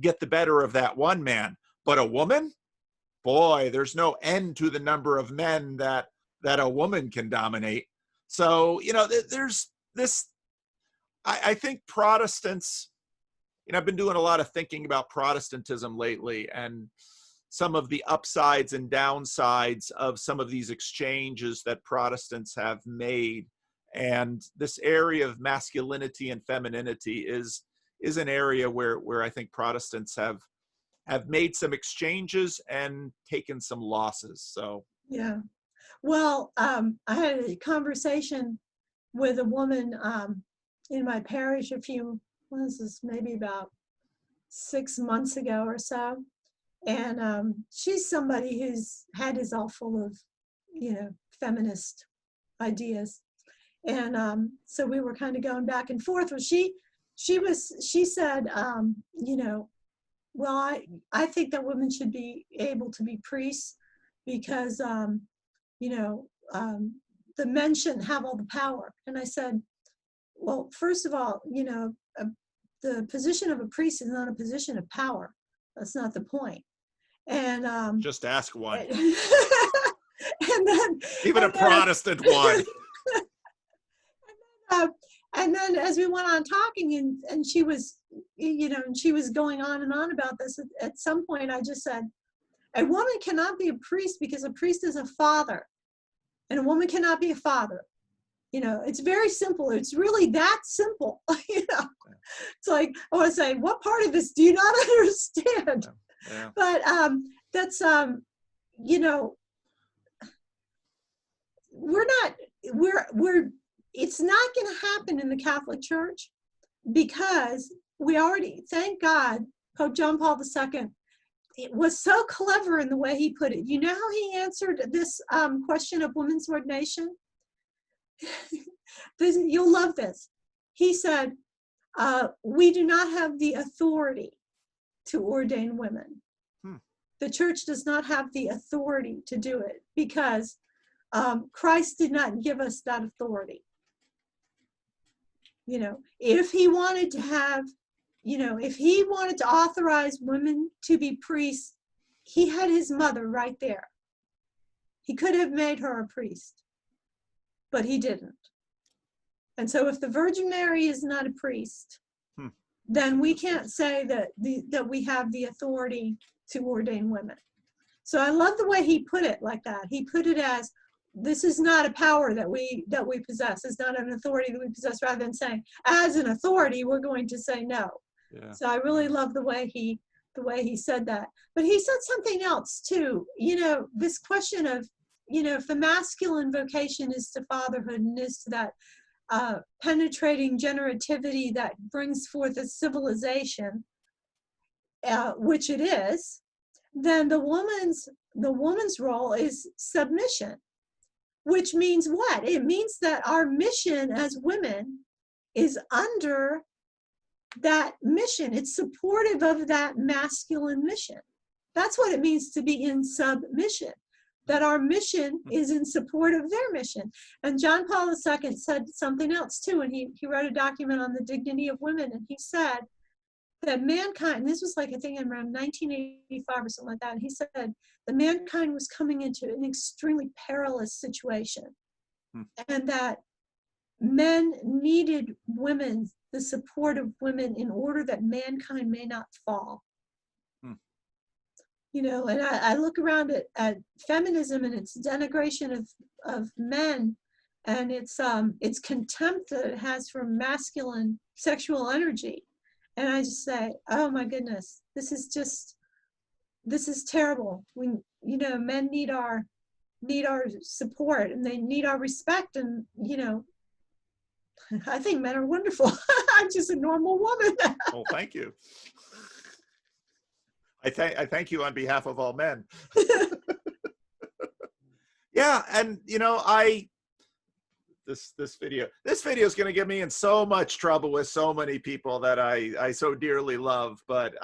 get the better of that one man. But a woman, boy, there's no end to the number of men that that a woman can dominate. So, you know, there's this, I think Protestants, you know, I've been doing a lot of thinking about Protestantism lately, and some of the upsides and downsides of some of these exchanges that Protestants have made. And this area of masculinity and femininity is an area where I think Protestants have made some exchanges and taken some losses. So Yeah. Well, I had a conversation with a woman in my parish what is this, maybe about 6 months ago or so. And she's somebody whose head is all full of, feminist ideas. And so we were kind of going back and forth. Well, she said, well, I think that women should be able to be priests because, you know, the men shouldn't have all the power. And I said, well, first of all, the position of a priest is not a position of power. That's not the point. And just ask one. And then even a Protestant one. And then as we went on talking, and she was, she was going on and on about this. At some point, I just said, a woman cannot be a priest because a priest is a father, and a woman cannot be a father. It's very simple. It's really that simple. It's like, I want to say, what part of this do you not understand? Yeah. But that's, it's not going to happen in the Catholic Church because we already, thank God, Pope John Paul II, it was so clever in the way he put it. You know how he answered this question of women's ordination? You'll love this. He said, we do not have the authority to ordain women. The church does not have the authority to do it because Christ did not give us that authority. If he wanted to have, if he wanted to authorize women to be priests, he had his mother right there. He could have made her a priest, but he didn't. And so if the Virgin Mary is not a priest, then we can't say that we have the authority to ordain women. So I love the way he put it like that. He put it as, this is not a power that we possess. It's not an authority that we possess, rather than saying, as an authority, we're going to say no. Yeah. So I really love the way he said that. But he said something else too. This question of, if the masculine vocation is to fatherhood and is to that penetrating generativity that brings forth a civilization, which it is, then the woman's role is submission, which means what? It means that our mission as women is under that mission. It's supportive of that masculine mission. That's what it means to be in submission, that our mission is in support of their mission. And John Paul II said something else too, and he wrote a document on the dignity of women, and he said that mankind, and this was like, I think around 1985 or something like that, and he said that mankind was coming into an extremely perilous situation, and that men needed women, the support of women, in order that mankind may not fall. And I look around at feminism and its denigration of men, and its contempt that it has for masculine sexual energy. And I just say, oh my goodness, this is terrible. Men need our support, and they need our respect. And, I think men are wonderful. I'm just a normal woman. Well, thank you. I thank you on behalf of all men. Yeah, and this video is going to get me in so much trouble with so many people that I so dearly love. But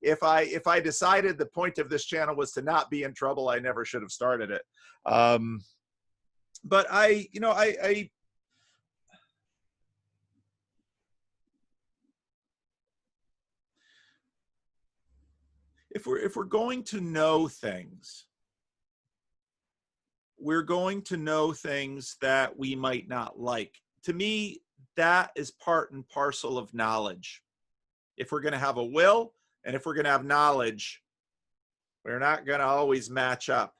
if I decided the point of this channel was to not be in trouble, I never should have started it. But if we're going to know things, we're going to know things that we might not like. To me, that is part and parcel of knowledge. If we're going to have a will and if we're going to have knowledge, we're not going to always match up.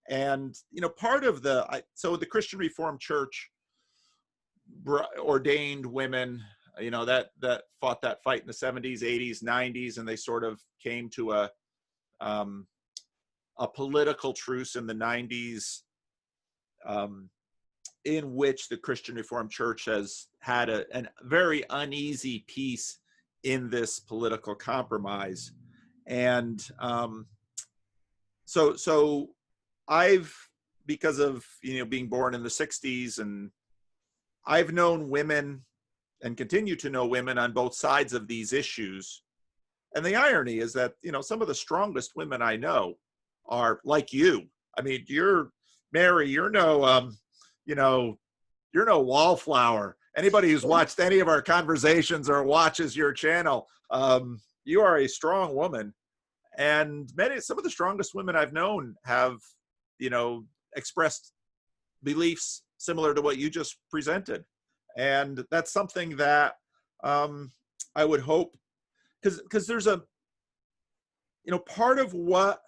And, you know, part of so the Christian Reformed Church ordained women, you know, that fought that fight in the 70s, 80s, 90s, and they sort of came to a political truce in the 90s, in which the Christian Reformed Church has had a very uneasy peace in this political compromise. And so I've, because of, you know, being born in the 60s, and I've known women and continue to know women on both sides of these issues. And the irony is that, you know, some of the strongest women I know are like you. I mean, Mary, you're no, you know, you're no wallflower. Anybody who's watched any of our conversations or watches your channel, you are a strong woman. And some of the strongest women I've known have, you know, expressed beliefs similar to what you just presented. And that's something that I would hope, because there's a, you know, part of what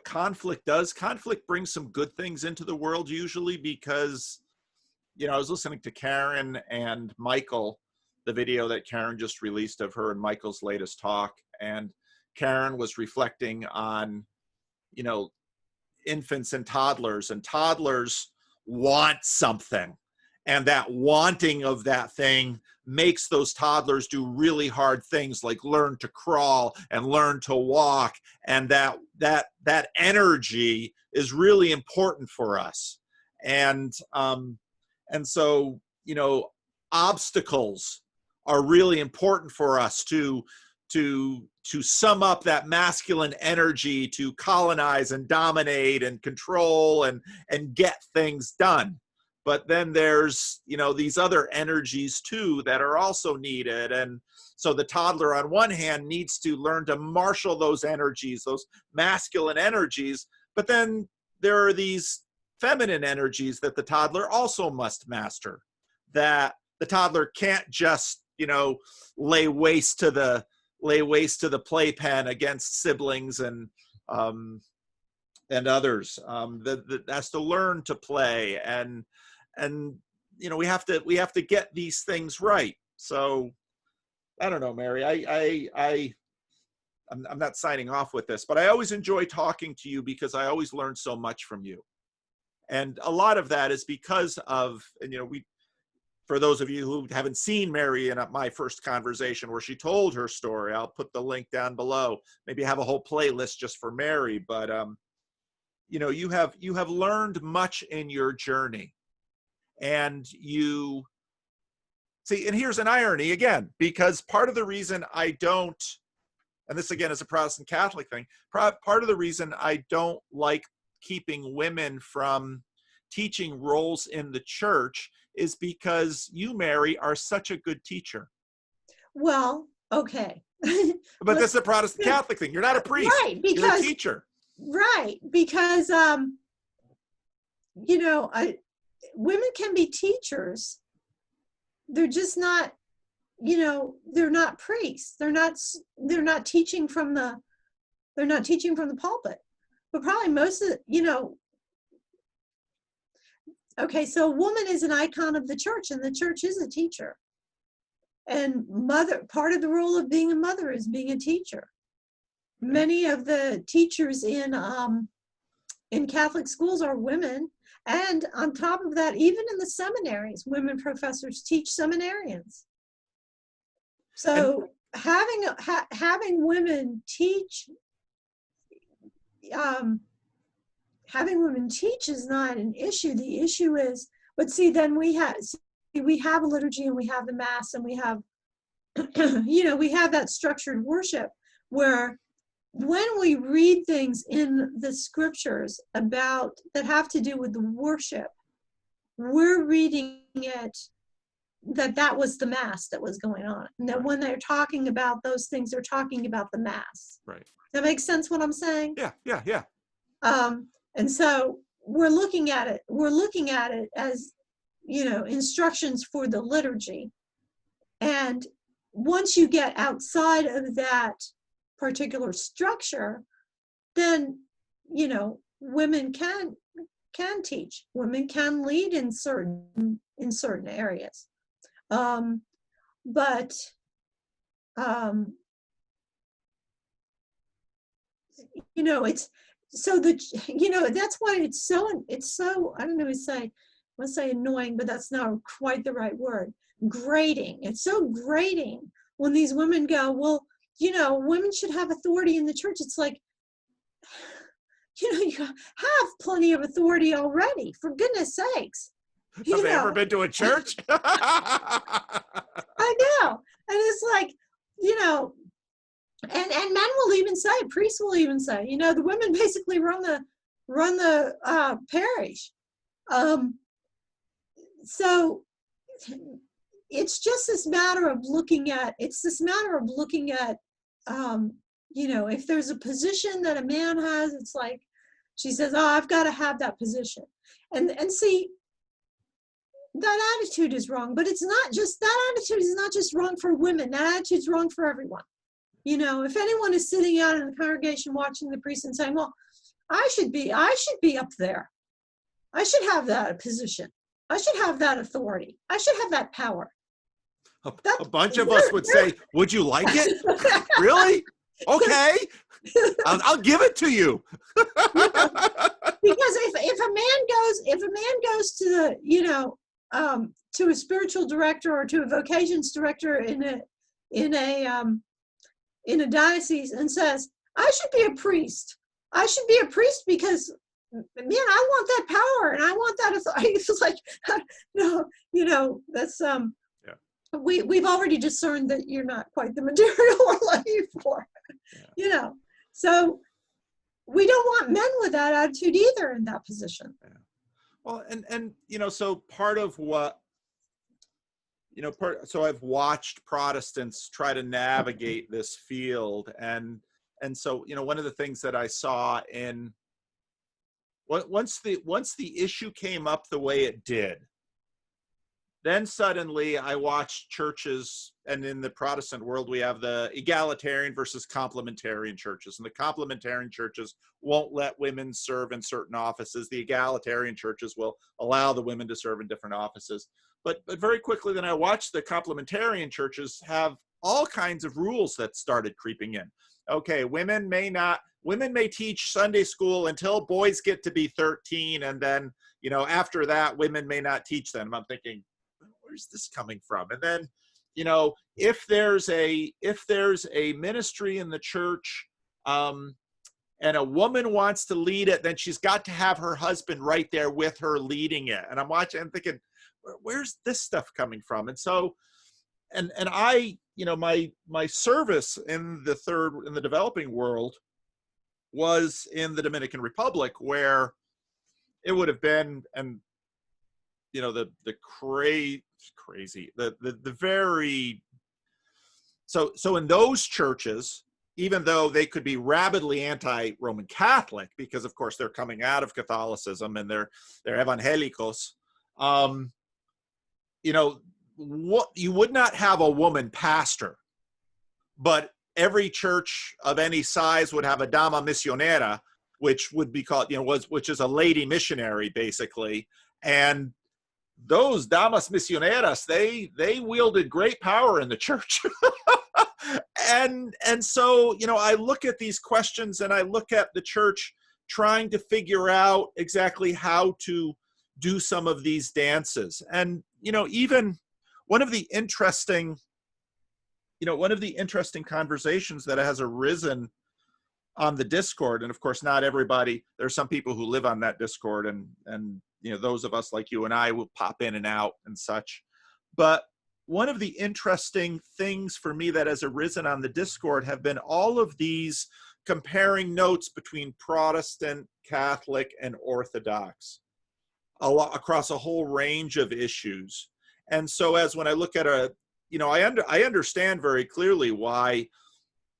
conflict does, conflict brings some good things into the world usually, because, you know, I was listening to Karen and Michael, the video that Karen just released of her and Michael's latest talk. And Karen was reflecting on, you know, infants and toddlers want something. And that wanting of that thing makes those toddlers do really hard things, like learn to crawl and learn to walk. And that energy is really important for us. And so, you know, obstacles are really important for us to sum up that masculine energy to colonize and dominate and control and get things done. But then there's, you know, these other energies too that are also needed. And so the toddler on one hand needs to learn to marshal those energies, those masculine energies. But then there are these feminine energies that the toddler also must master, that the toddler can't just, you know, lay waste to the playpen against siblings and others. That has to learn to play, and you know, we have to get these things right. So I don't know, Mary, I'm not signing off with this, but I always enjoy talking to you because I always learn so much from you. And a lot of that is because of, and you know, for those of you who haven't seen Mary in my first conversation where she told her story, I'll put the link down below. Maybe have a whole playlist just for Mary. But you know, you have learned much in your journey, and you see. And here's an irony again, because part of the reason I don't, and this again is a Protestant Catholic thing, part of the reason I don't like keeping women from teaching roles in the church is because you, Mary, are such a good teacher. Well, okay. But that's the Protestant Catholic thing. You're not a priest. Right, because you're a teacher. Right, because you know, women can be teachers. They're just not, you know, they're not priests. They're not teaching from the pulpit. But probably most of the, you know, okay, so a woman is an icon of the church, and the church is a teacher. And part of the role of being a mother is being a teacher. Many of the teachers in Catholic schools are women. And on top of that, even in the seminaries, women professors teach seminarians. So having women teach, is not an issue. The issue is, but see, then we have a liturgy, and we have the Mass, and we have, you know, we have that structured worship where when we read things in the scriptures that have to do with the worship, we're reading it that was the Mass that was going on. And that when they're talking about those things, they're talking about the Mass. Right. That makes sense what I'm saying? Yeah. And so we're looking at it as, instructions for the liturgy. And once you get outside of that particular structure, then, women can teach, women can lead in certain areas. But it's so that's why it's so, I don't know, I want to say annoying, but that's not quite the right word. Grating. It's so grating when these women go, well, women should have authority in the church. It's like, you have plenty of authority already, for goodness sakes. Have they ever been to a church? I know. And it's like, and men will even say, priests will even say, the women basically run the parish. So it's just this matter of looking at, if there's a position that a man has, it's like, she says, oh, I've got to have that position. And see, that attitude is wrong, but that attitude is not just wrong for women. That attitude is wrong for everyone. If anyone is sitting out in the congregation watching the priest and saying, well, I should be up there. I should have that position. I should have that authority. I should have that power. A bunch of us would say, would you like it? Really? Okay. I'll give it to you. Because if a man goes to the, to a spiritual director or to a vocations director in a diocese and says, I should be a priest. I should be a priest because, man, I want that power and I want that authority. It's like, no, that's we've already discerned that you're not quite the material we're looking for. Yeah. So we don't want men with that attitude either in that position. Yeah. Well, and so part of what, so I've watched Protestants try to navigate this field, and so one of the things that I saw in once the issue came up the way it did, then suddenly I watched churches, and in the Protestant world we have the egalitarian versus complementarian churches, and the complementarian churches won't let women serve in certain offices. The egalitarian churches will allow the women to serve in different offices. But very quickly then I watched the complementarian churches have all kinds of rules that started creeping in. Okay, women may teach Sunday school until boys get to be 13, and then, after that, women may not teach them. I'm thinking, where's this coming from? And then, if there's a ministry in the church, and a woman wants to lead it, then she's got to have her husband right there with her leading it. And I'm watching, I'm thinking, where's this stuff coming from? And so, and I, my service in the developing world was in the Dominican Republic, where it would have been, and the very, so in those churches, even though they could be rabidly anti-Roman Catholic, because of course they're coming out of Catholicism and they're evangelicos, what you would not have a woman pastor, but every church of any size would have a dama misionera, which would be called, which is a lady missionary basically. And those damas misioneras, they wielded great power in the church. and so, I look at these questions and I look at the church trying to figure out exactly how to do some of these dances. And, even one of the interesting conversations that has arisen on the Discord, and of course, not everybody, there are some people who live on that Discord, and those of us like you and I will pop in and out and such. But one of the interesting things for me that has arisen on the Discord have been all of these comparing notes between Protestant, Catholic, and Orthodox across a whole range of issues. And so when I look at I understand very clearly why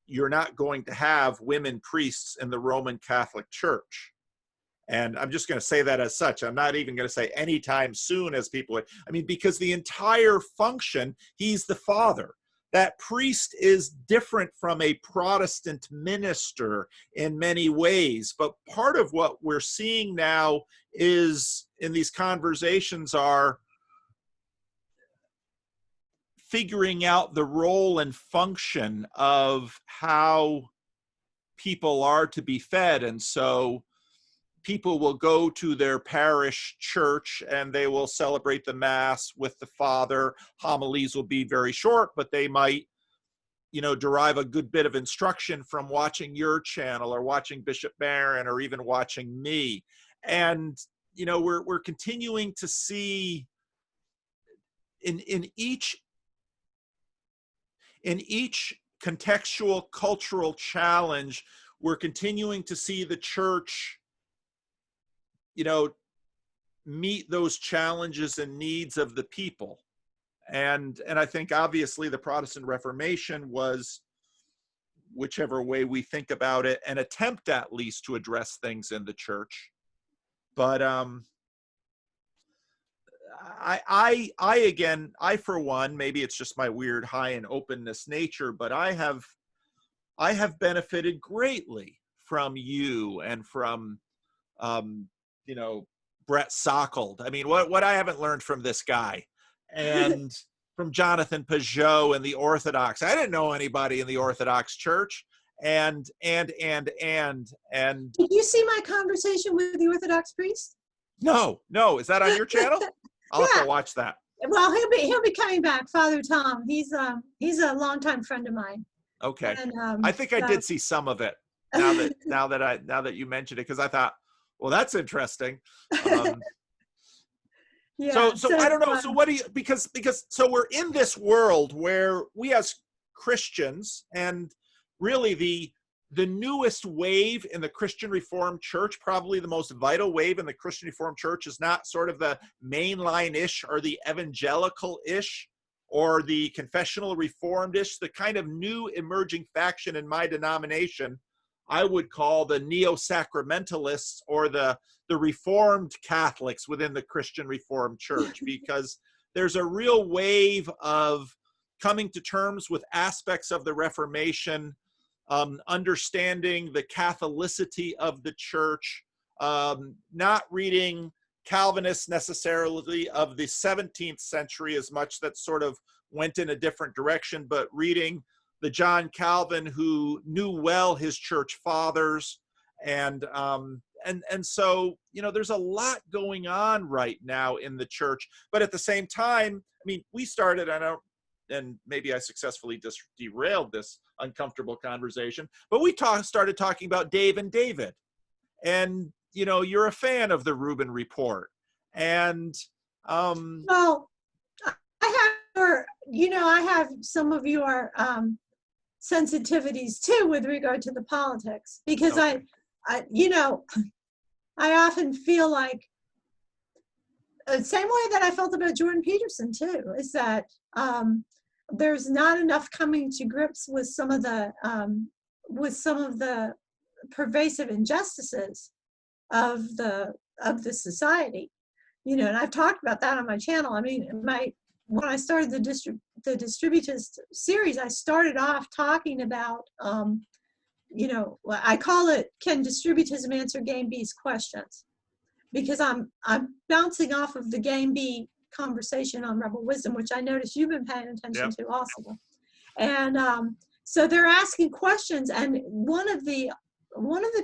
you're not going to have women priests in the Roman Catholic Church. And I'm just going to say that as such. I'm not even going to say anytime soon, as people, I mean, because the entire function, he's the father. That priest is different from a Protestant minister in many ways. But part of what we're seeing now is in these conversations are figuring out the role and function of how people are to be fed. And so people will go to their parish church and they will celebrate the Mass with the Father. Homilies will be very short, but they might, you know, derive a good bit of instruction from watching your channel or watching Bishop Barron or even watching me. And, you know, we're continuing to see in each contextual cultural challenge, we're continuing to see the church, you know, meet those challenges and needs of the people. And I think obviously the Protestant Reformation was, whichever way we think about it, an attempt at least to address things in the church. But I again, I for one, maybe it's just my weird high and openness nature, but I have benefited greatly from you and from you know, Brett Sockold. I mean, what I haven't learned from this guy, and from Jonathan Peugeot and the Orthodox. I didn't know anybody in the Orthodox Church, and Did you see my conversation with the Orthodox priest? no, is that on your channel? I'll have to watch that. Well, he'll be coming back, Father Tom. He's a longtime friend of mine. Okay, And, I think I did see some of it. Now that you mentioned it, because I thought, well, that's interesting. Yeah, so I don't know. So what do you, because so we're in this world where we as Christians, and really the newest wave in the Christian Reformed Church, probably the most vital wave in the Christian Reformed Church, is not sort of the mainline-ish or the evangelical-ish or the confessional Reformed-ish. The kind of new emerging faction in my denomination I would call the neo-sacramentalists, or the Reformed Catholics within the Christian Reformed Church, because there's a real wave of coming to terms with aspects of the Reformation, understanding the Catholicity of the church, not reading Calvinists necessarily of the 17th century as much, that sort of went in a different direction, but reading the John Calvin who knew well his church fathers. And so, you know, there's a lot going on right now in the church. But at the same time, I mean, we started, and maybe I successfully derailed this uncomfortable conversation, but we started talking about Dave and David. And, you know, you're a fan of the Rubin report. And well, I have some of your sensitivities too with regard to the politics, because okay. I often feel like the same way that I felt about Jordan Peterson too, is that there's not enough coming to grips with some of the pervasive injustices of the society, you know. And I've talked about that on my channel. I mean, when I started the Distributist series, I started off talking about, you know, I call it, can Distributism answer Game B's questions? Because I'm bouncing off of the Game B conversation on Rebel Wisdom, which I noticed you've been paying attention to also. And so they're asking questions, and one of the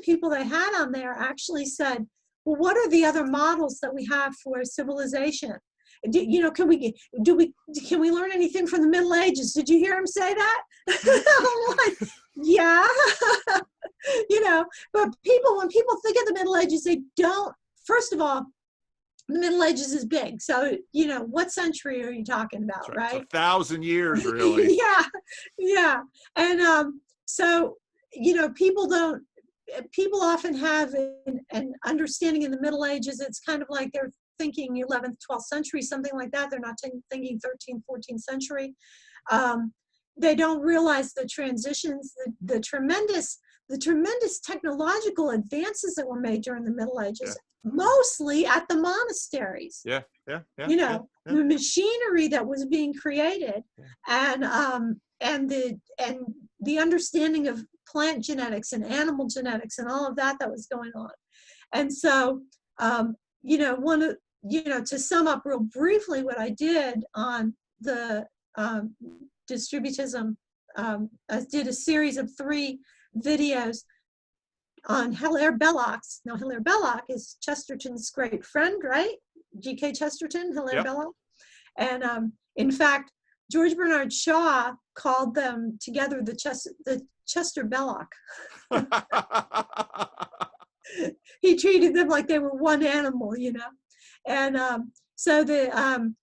people they had on there actually said, well, what are the other models that we have for civilization? You know, can we learn anything from the Middle Ages? Did you hear him say that? I'm like, yeah. You know, but when people think of the Middle Ages, they don't, first of all, the Middle Ages is big. So, you know, what century are you talking about, right? It's 1,000 years, really. Yeah. And so, you know, people often have an understanding in the Middle Ages. It's kind of like they're thinking 11th, 12th century, something like that. They're not thinking 13th, 14th century. They don't realize the transitions, the tremendous the tremendous technological advances that were made during the Middle Ages, Yeah. mostly at the monasteries. Yeah, yeah, yeah. You know, yeah, yeah. the machinery that was being created, and the understanding of plant genetics and animal genetics and all of that was going on. And so, you know, to sum up real briefly what I did on the Distributism, I did a series of 3 videos on Hilaire Belloc. Now, Hilaire Belloc is Chesterton's great friend, right? G.K. Chesterton, Hilaire Belloc. And in fact, George Bernard Shaw called them together the Chester Belloc. He treated them like they were one animal, you know. And so the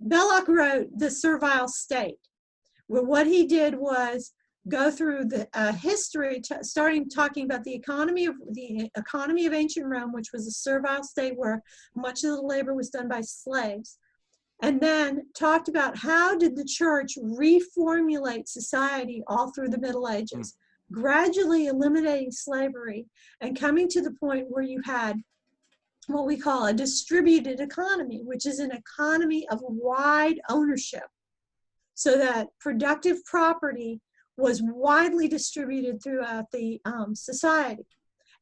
Belloc wrote The Servile State, where what he did was go through the history, starting talking about the economy of ancient Rome, which was a servile state where much of the labor was done by slaves, and then talked about how did the church reformulate society all through the Middle Ages, gradually eliminating slavery and coming to the point where you had what we call a distributed economy, which is an economy of wide ownership, so that productive property was widely distributed throughout the society.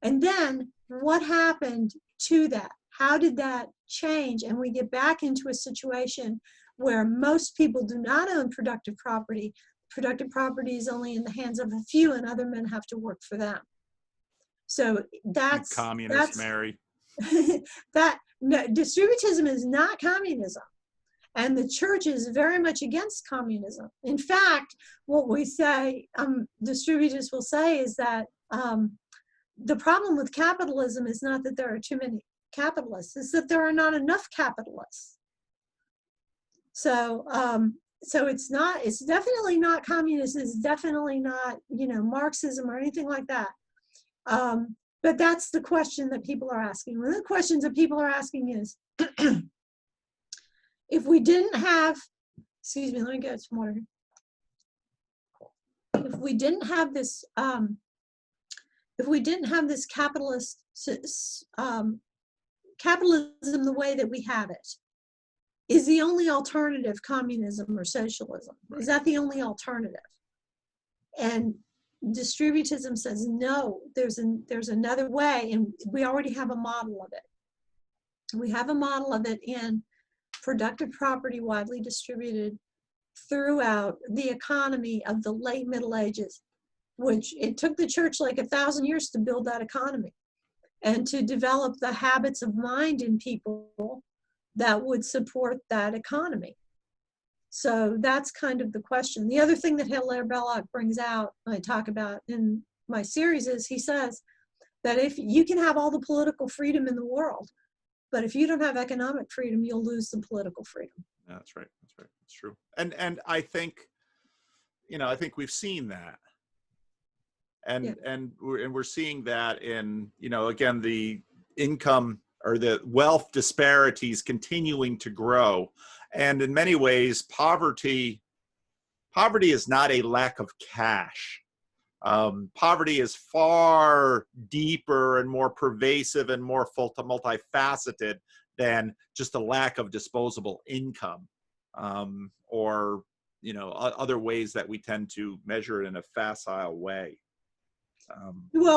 And then what happened to that? How did that change? And we get back into a situation where most people do not own productive property. Productive property is only in the hands of a few, and other men have to work for them. So that's communist, Mary. Distributism is not communism. And the church is very much against communism. In fact, what we say, distributists will say, is that the problem with capitalism is not that there are too many capitalists, it's that there are not enough capitalists. So, it's definitely not communist. It's definitely not, you know, Marxism or anything like that. But that's the question that people are asking. One of the questions that people are asking is, if we didn't have, excuse me, let me get some water here. If we didn't have this capitalism the way that we have it, is the only alternative communism or socialism? Is that the only alternative? And distributism says no, there's another way, and we already have a model of it. We have a model of it in productive property widely distributed throughout the economy of the late Middle Ages, which it took the church like 1,000 years to build that economy and to develop the habits of mind in people that would support that economy. So that's kind of the question. The other thing that Hilaire Belloc brings out, I talk about in my series, is he says that if you can have all the political freedom in the world, but if you don't have economic freedom, you'll lose the political freedom. Yeah, that's right. That's right. That's true. And I think, you know, I think we've seen that. And we're seeing that in, you know, again, the income or the wealth disparities continuing to grow. And in many ways, poverty is not a lack of cash. Poverty is far deeper and more pervasive and more multifaceted than just a lack of disposable income, or, you know, other ways that we tend to measure it in a facile way.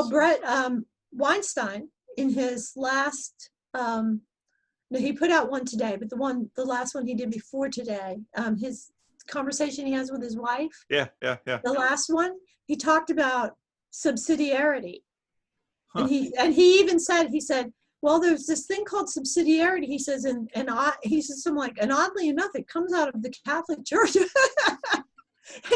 Brett Weinstein, in his last, he put out one today, but the last one he did before today, his conversation he has with his wife. Yeah. The last one, he talked about subsidiarity. Huh. And he even said, well, there's this thing called subsidiarity. He says, and he says something like, and oddly enough, it comes out of the Catholic Church. And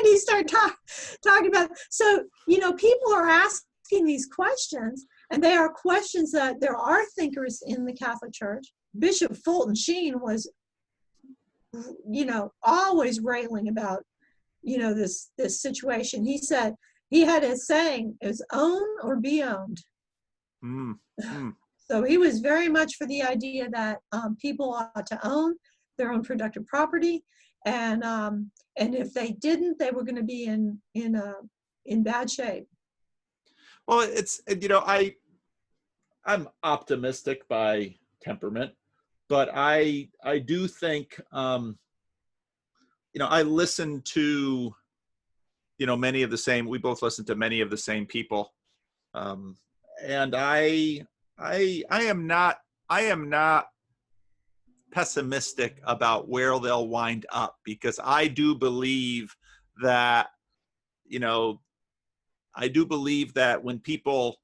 he started talking about, so, you know, people are asking these questions, and they are questions that there are thinkers in the Catholic Church. Bishop Fulton Sheen was, you know, always railing about, you know, this situation. He said, he had a saying, it was own or be owned. So he was very much for the idea that people ought to own their own productive property, and if they didn't, they were going to be in in bad shape. Well, it's, I'm optimistic by temperament, but I do think, I listen to, many of the same, we both listen to many of the same people. Um, and I am not pessimistic about where they'll wind up, because I do believe that, you know, I do believe that when people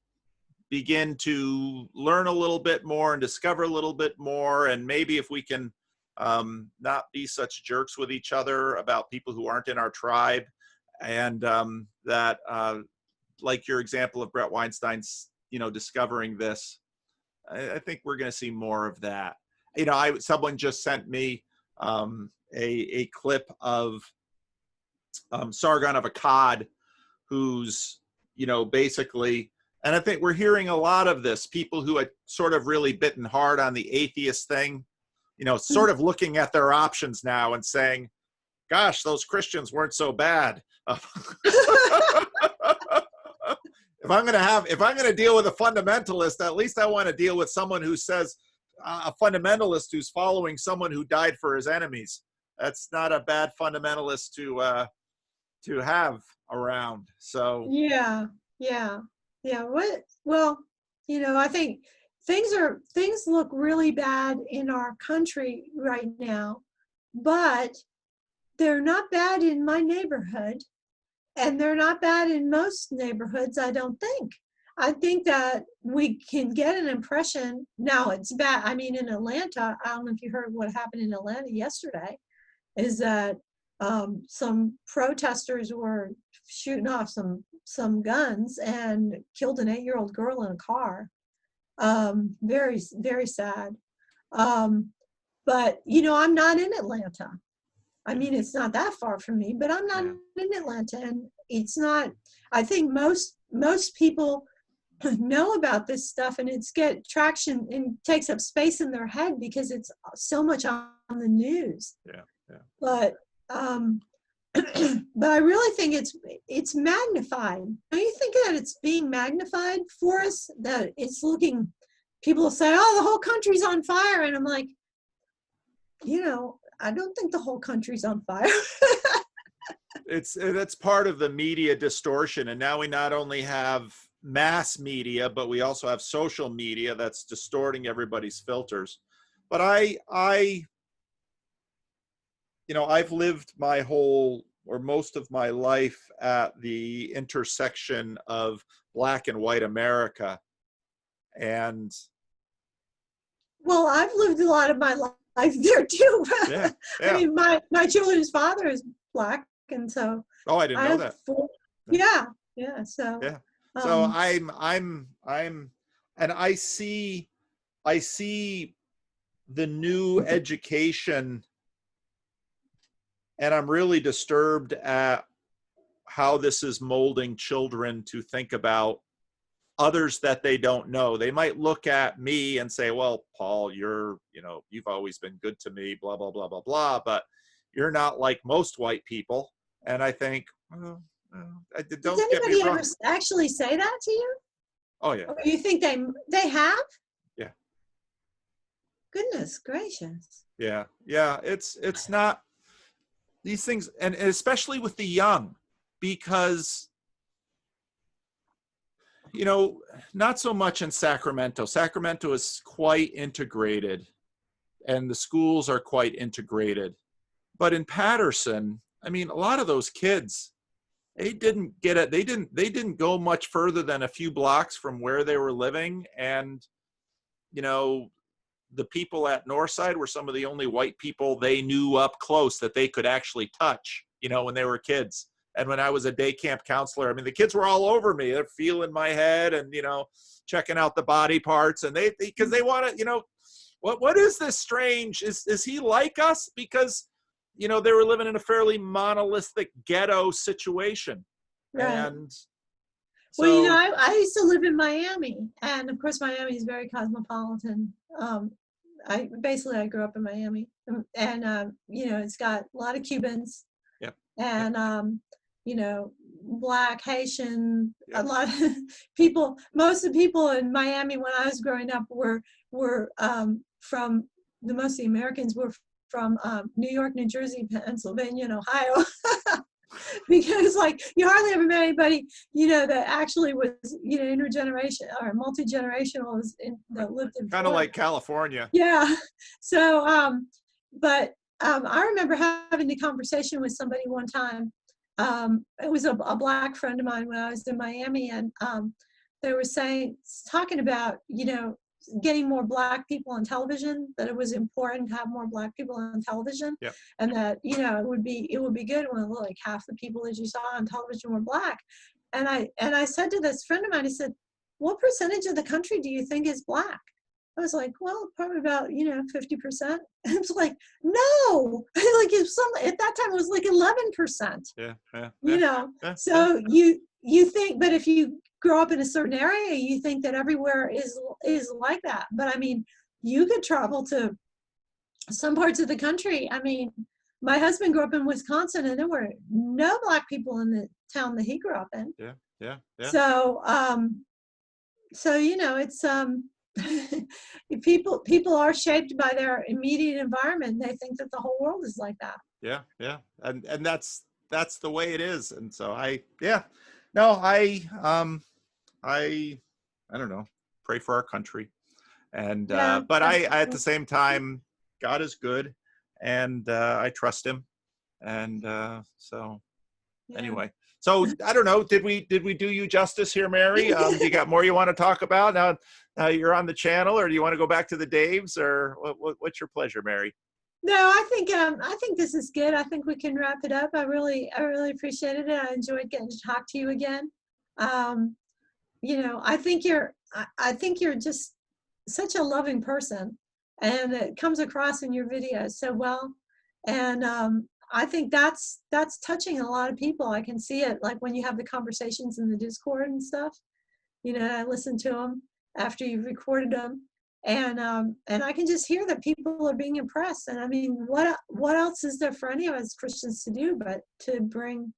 begin to learn a little bit more and discover a little bit more, and maybe if we can not be such jerks with each other about people who aren't in our tribe, and that like your example of Brett Weinstein's, discovering this, I think we're going to see more of that. Someone just sent me a clip of Sargon of Akkad, who's, basically, and I think we're hearing a lot of this, people who had sort of really bitten hard on the atheist thing, sort of looking at their options now and saying, gosh, those Christians weren't so bad. If I'm going to deal with a fundamentalist, at least I want to deal with someone who says, a fundamentalist who's following someone who died for his enemies. That's not a bad fundamentalist to have around. So Yeah. Well, I think things look really bad in our country right now, but they're not bad in my neighborhood, and they're not bad in most neighborhoods, I don't think. I think that we can get an impression. Now it's bad. I mean, in Atlanta, I don't know if you heard what happened in Atlanta yesterday, is that some protesters were shooting off some guns and killed an 8-year-old girl in a car. Very, very sad. But, I'm not in Atlanta. I mean, it's not that far from me, but I'm not in Atlanta, and it's not. I think most people know about this stuff, and it's get traction and takes up space in their head because it's so much on the news. Yeah. But but I really think it's magnified. Do you think that it's being magnified for us? That it's looking. People say, "Oh, the whole country's on fire," and I'm like, I don't think the whole country's on fire. That's part of the media distortion, and now we not only have mass media, but we also have social media that's distorting everybody's filters. But I've lived my whole, or most of my life, at the intersection of Black and white America, and well, I've lived a lot of my life there too. yeah. I mean, my children's father is Black, and so I didn't know that. Yeah. So yeah. So I'm, and I see the new education, and I'm really disturbed at how this is molding children to think about others that they don't know. They might look at me and say, well, Paul, you've always been good to me, blah, blah, blah, blah, blah, but you're not like most white people. And I think, don't does anybody ever actually say that to you? Oh, yeah. Or you think they have? Yeah. Goodness gracious. Yeah. It's not these things, and especially with the young, because not so much in Sacramento. Sacramento is quite integrated, and the schools are quite integrated. But in Patterson, I mean, a lot of those kids, they didn't get it. They didn't go much further than a few blocks from where they were living. And, the people at Northside were some of the only white people they knew up close that they could actually touch, when they were kids. And when I was a day camp counselor, I mean, the kids were all over me. They're feeling my head and, checking out the body parts. And because they want to, what is this strange? Is he like us? Because, they were living in a fairly monolithic ghetto situation. Right. And so, well, I used to live in Miami, and of course, Miami is very cosmopolitan. I grew up in Miami, and it's got a lot of Cubans. Yep. And Black, Haitian, a Yep. lot of people, most of the people in Miami when I was growing up were from, the most of the Americans were from New York, New Jersey, Pennsylvania, and Ohio. Because like you hardly ever met anybody, that actually was, intergeneration or multi-generational that lived in Kind of Florida. like California. Yeah. So, but I remember having a conversation with somebody one time. It was a Black friend of mine when I was in Miami, and they were talking about, getting more Black people on television, that it was important to have more Black people on television. Yep. And that, it would be good when like half the people that you saw on television were Black. And I said to this friend of mine, I said, what percentage of the country do you think is Black? I was like, well, probably about, 50%. And it's like, no, like at that time it was like 11%. Yeah. So you think, but if you grow up in a certain area, you think that everywhere is like that. But I mean, you could travel to some parts of the country. I mean, my husband grew up in Wisconsin, and there were no Black people in the town that he grew up in. Yeah. So, it's people are shaped by their immediate environment. They think that the whole world is like that. Yeah. And that's the way it is. And so I don't know, pray for our country. And, but I, at the same time, God is good, and I trust him. And so anyway, so I don't know, did we do you justice here, Mary? You got more you want to talk about now? You're on the channel, or do you want to go back to the Daves, or what's your pleasure, Mary? No, I think this is good. I think we can wrap it up. I really appreciated it. I enjoyed getting to talk to you again. I think you're just such a loving person, and it comes across in your videos so well. And I think that's touching a lot of people. I can see it, like when you have the conversations in the Discord and stuff. I listen to them after you've recorded them, and I can just hear that people are being impressed. And I mean, what else is there for any of us Christians to do but to bring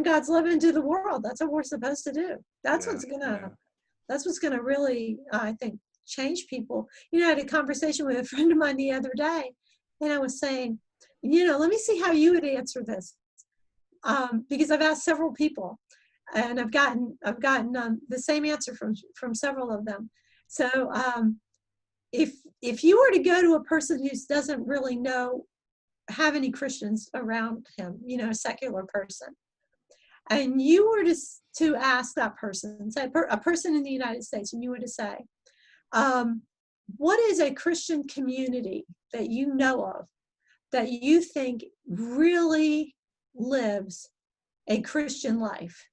God's love into the world? That's what we're supposed to do. That's what's gonna really, I think, change people. I had a conversation with a friend of mine the other day, and I was saying, let me see how you would answer this, because I've asked several people, and I've gotten the same answer from several of them. So if you were to go to a person who doesn't really have any Christians around him, a secular person, and you were to ask that person, say a person in the United States, and you were to say, what is a Christian community that you know of that you think really lives a Christian life?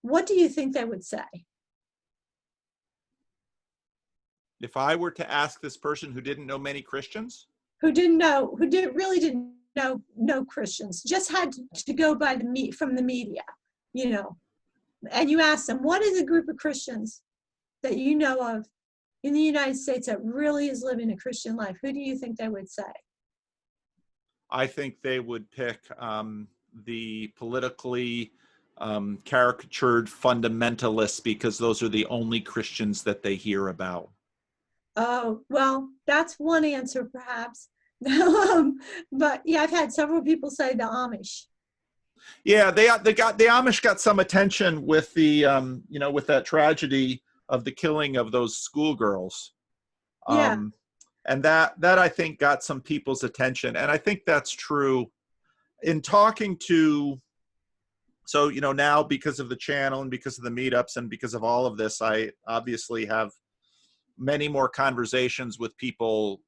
What do you think they would say? If I were to ask this person who didn't know many Christians? Who really didn't know Christians, just had to go by from the media, and you ask them, what is a group of Christians that you know of in the United States that really is living a Christian life? Who do you think they would say? I think they would pick the politically caricatured fundamentalists, because those are the only Christians that they hear about. Oh, well, that's one answer perhaps. But yeah, I've had several people say the Amish. Yeah, the Amish got some attention with the with that tragedy of the killing of those schoolgirls. Yeah. And that I think got some people's attention, and I think that's true. In talking to, so now, because of the channel and because of the meetups and because of all of this, I obviously have many more conversations with people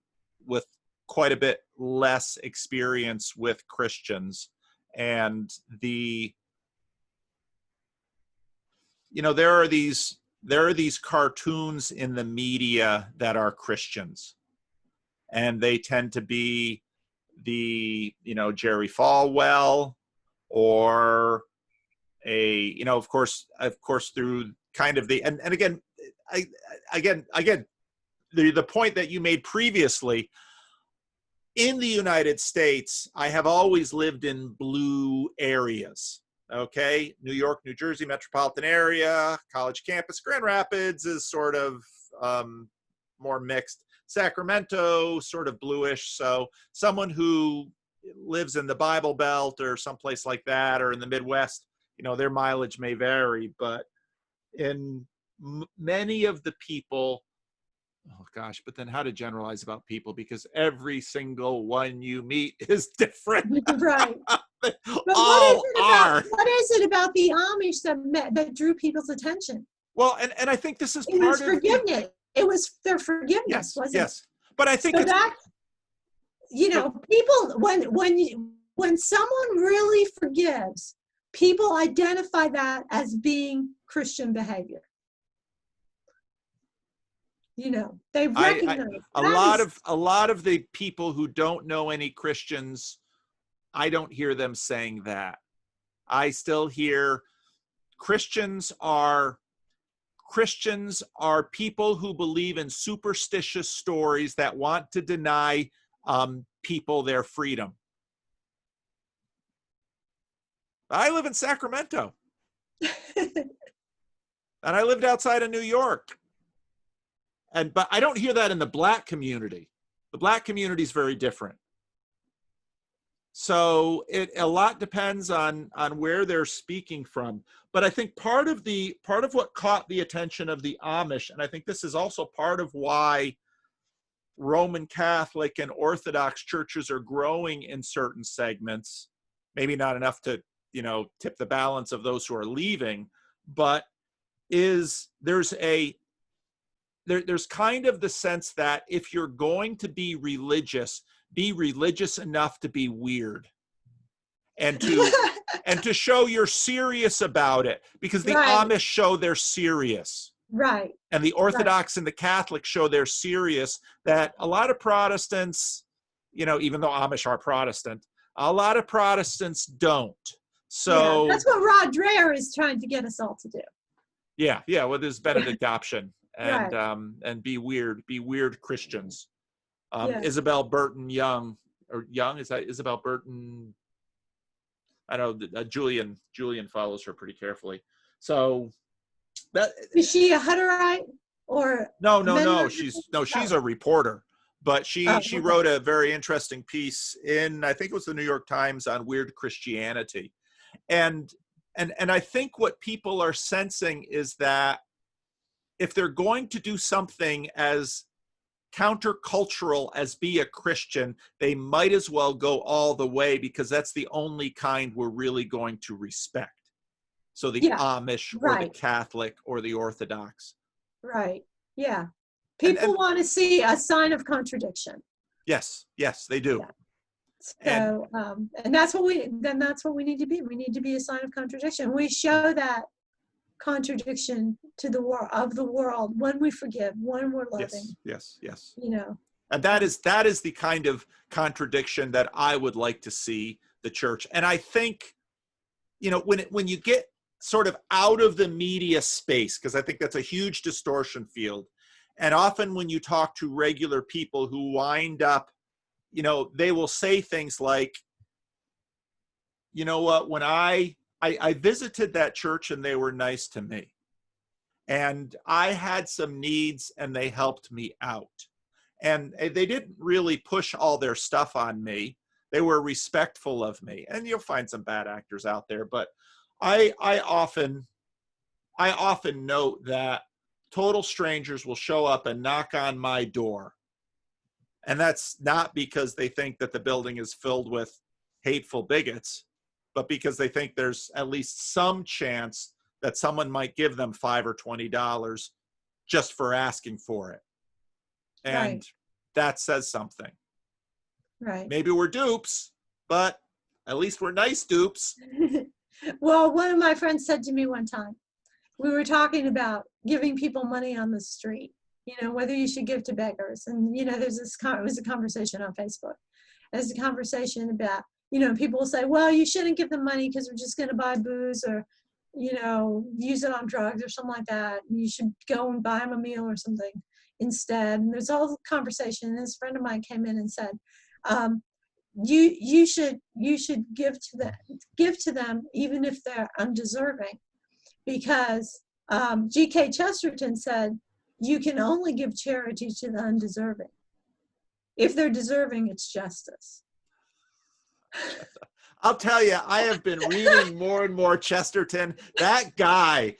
with quite a bit less experience with Christians. And there are these cartoons in the media that are Christians, and they tend to be the Jerry Falwell, or of course through kind of the, and again the point that you made previously, in the United States, I have always lived in blue areas. Okay, New York, New Jersey metropolitan area, college campus. Grand Rapids is sort of more mixed. Sacramento, sort of bluish. So someone who lives in the Bible Belt or someplace like that, or in the Midwest, their mileage may vary. But in many of the people, oh gosh, but then how to generalize about people, because every single one you meet is different. Right. But All are. what is it about the Amish that drew people's attention? Well, and I think this is It part was of forgiveness. It was their forgiveness, yes, wasn't it? yes. But I think So it's that, people, when someone really forgives, people identify that as being Christian behavior. They recognize a lot of the people who don't know any Christians, I don't hear them saying that. I still hear Christians are people who believe in superstitious stories that want to deny people their freedom. I live in Sacramento. And I lived outside of New York. But I don't hear that in the Black community. The Black community is very different. So a lot depends on where they're speaking from. But I think part of what caught the attention of the Amish, and I think this is also part of why Roman Catholic and Orthodox churches are growing in certain segments, maybe not enough to, tip the balance of those who are leaving, but there's kind of the sense that if you're going to be religious enough to be weird and to show you're serious about it, because the Right. Amish show they're serious. Right. And the Orthodox and the Catholic show they're serious, that a lot of Protestants, even though Amish are Protestant, a lot of Protestants don't. So that's what Rod Dreher is trying to get us all to do. Yeah. Well, there's Benedict option and Right. And be weird Christians. Yeah. Isabel Burton Young, is that Isabel Burton? I know Julian follows her pretty carefully. So that is she a Hutterite or no, she's a reporter, but she okay. wrote a very interesting piece in, I think it was the New York Times, on weird Christianity. And I think what people are sensing is that if they're going to do something as countercultural as be a Christian, they might as well go all the way, because that's the only kind we're really going to respect. So the Amish or the Catholic or the Orthodox. Right. Yeah. People want to see a sign of contradiction. Yes, they do. Yeah. So, and that's what we need to be. We need to be a sign of contradiction. We show that contradiction to the world when we forgive, when we're loving. Yes. And that is the kind of contradiction that I would like to see the church. And I think, when you get sort of out of the media space, because I think that's a huge distortion field. And often when you talk to regular people who wind up, they will say things like, when I visited that church and they were nice to me, and I had some needs and they helped me out. And they didn't really push all their stuff on me. They were respectful of me. And you'll find some bad actors out there, but I often note that total strangers will show up and knock on my door. And that's not because they think that the building is filled with hateful bigots, but because they think there's at least some chance that someone might give them $5 or $20 just for asking for it. And that says something. Right. Maybe we're dupes, but at least we're nice dupes. Well, one of my friends said to me one time, we were talking about giving people money on the street, whether you should give to beggars. And, there's it was a conversation on Facebook. There's a conversation about, people will say, well, you shouldn't give them money because we're just going to buy booze or, use it on drugs or something like that. You should go and buy them a meal or something instead. And there's all conversation. And this friend of mine came in and said, you should give to them even if they're undeserving, because G.K. Chesterton said you can only give charity to the undeserving. If they're deserving, it's justice. I'll tell you, I have been reading more and more Chesterton. That guy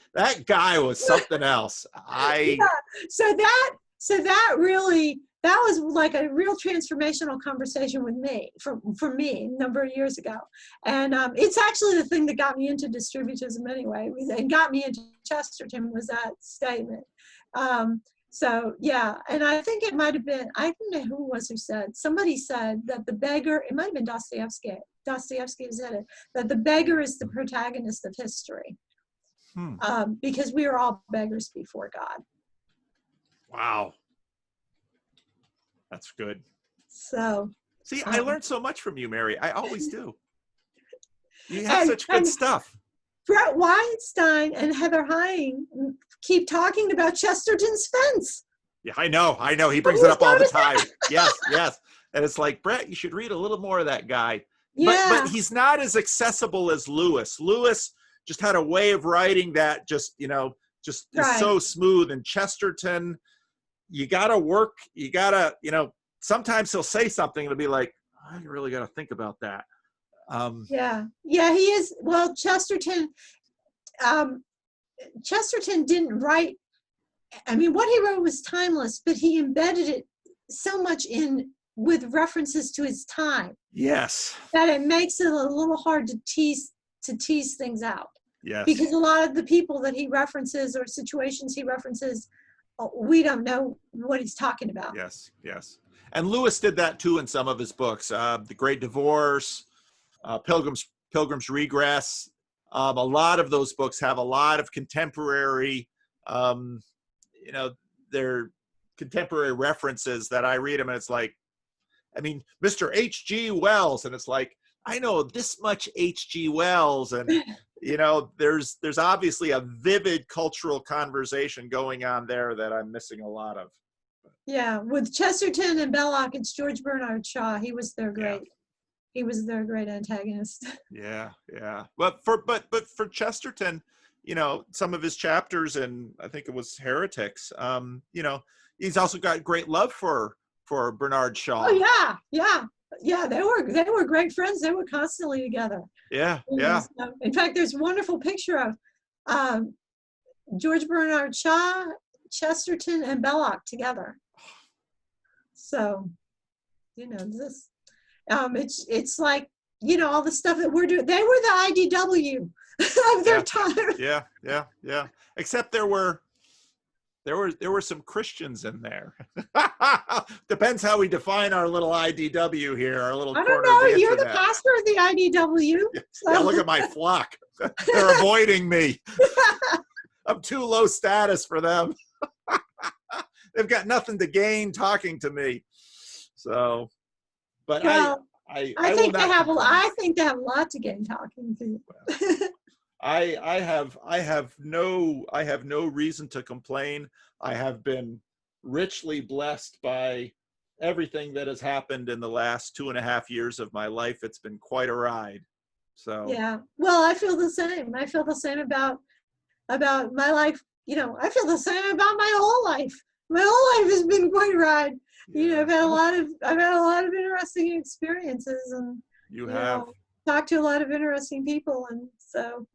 was something else. Yeah. So that really, that was like a real transformational conversation with me, for me, a number of years ago. And it's actually the thing that got me into distributism anyway, and got me into Chesterton, was that statement. So yeah, and I think it might have been, I don't know who was who said, somebody said that the beggar, it might have been Dostoevsky said it, that the beggar is the protagonist of history. Because we are all beggars before God. Wow. That's good. So. See, I learned so much from you, Mary. I always do. You have such good stuff. Brett Weinstein and Heather Heying keep talking about Chesterton's fence. Yeah, I know. He brings it up all the time. Yes. And it's like, Brett, you should read a little more of that guy. Yeah. But he's not as accessible as Lewis. Lewis just had a way of writing that just is so smooth. And Chesterton, you got to work. You got to, sometimes he'll say something and it'll be like, I really got to think about that. Yeah, he is. Well, Chesterton didn't write, I mean, what he wrote was timeless, but he embedded it so much in with references to his time. Yes. That it makes it a little hard to tease things out. Yes. Because a lot of the people that he references or situations he references, we don't know what he's talking about. Yes. And Lewis did that too in some of his books. The Great Divorce, Pilgrim's Regress. A lot of those books have a lot of contemporary, they're contemporary references that I read them and it's like, I mean, Mr. H.G. Wells, and it's like, I know this much H.G. Wells, and there's obviously a vivid cultural conversation going on there that I'm missing a lot of. Yeah, with Chesterton and Belloc, it's George Bernard Shaw. He was their great antagonist. Yeah. But for Chesterton, some of his chapters, and I think it was Heretics. He's also got great love for Bernard Shaw. Oh yeah. They were great friends. They were constantly together. Yeah. So, in fact, there's a wonderful picture of George Bernard Shaw, Chesterton, and Belloc together. So, this. It's like, all the stuff that we're doing. They were the IDW of their time. Yeah. Except there were some Christians in there. Depends how we define our little IDW here, our little. I don't know. You're the pastor of the IDW. Yeah, look at my flock. They're avoiding me. I'm too low status for them. They've got nothing to gain talking to me. So, but I think they have a lot to gain talking to you. I have no reason to complain. I have been richly blessed by everything that has happened in the last 2.5 years of my life. It's been quite a ride. So yeah, well, I feel the same. I feel the same about my life. I feel the same about my whole life. My whole life has been quite a ride. Yeah. I've had a lot of interesting experiences, and talked to a lot of interesting people, and so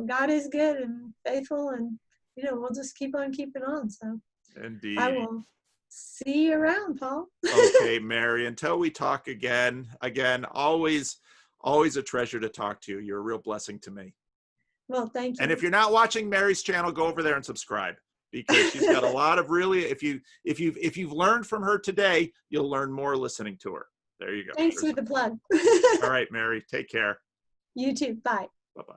God is good and faithful, and we'll just keep on keeping on. So indeed, I will see you around, Paul. Okay, Mary. Until we talk again, always a treasure to talk to you. You're a real blessing to me. Well, thank you. And if you're not watching Mary's channel, go over there and subscribe, because she's got a lot of really, if you've learned from her today, you'll learn more listening to her. There you go. Thanks for the plug. All right, Mary, take care. You too. Bye. Bye-bye.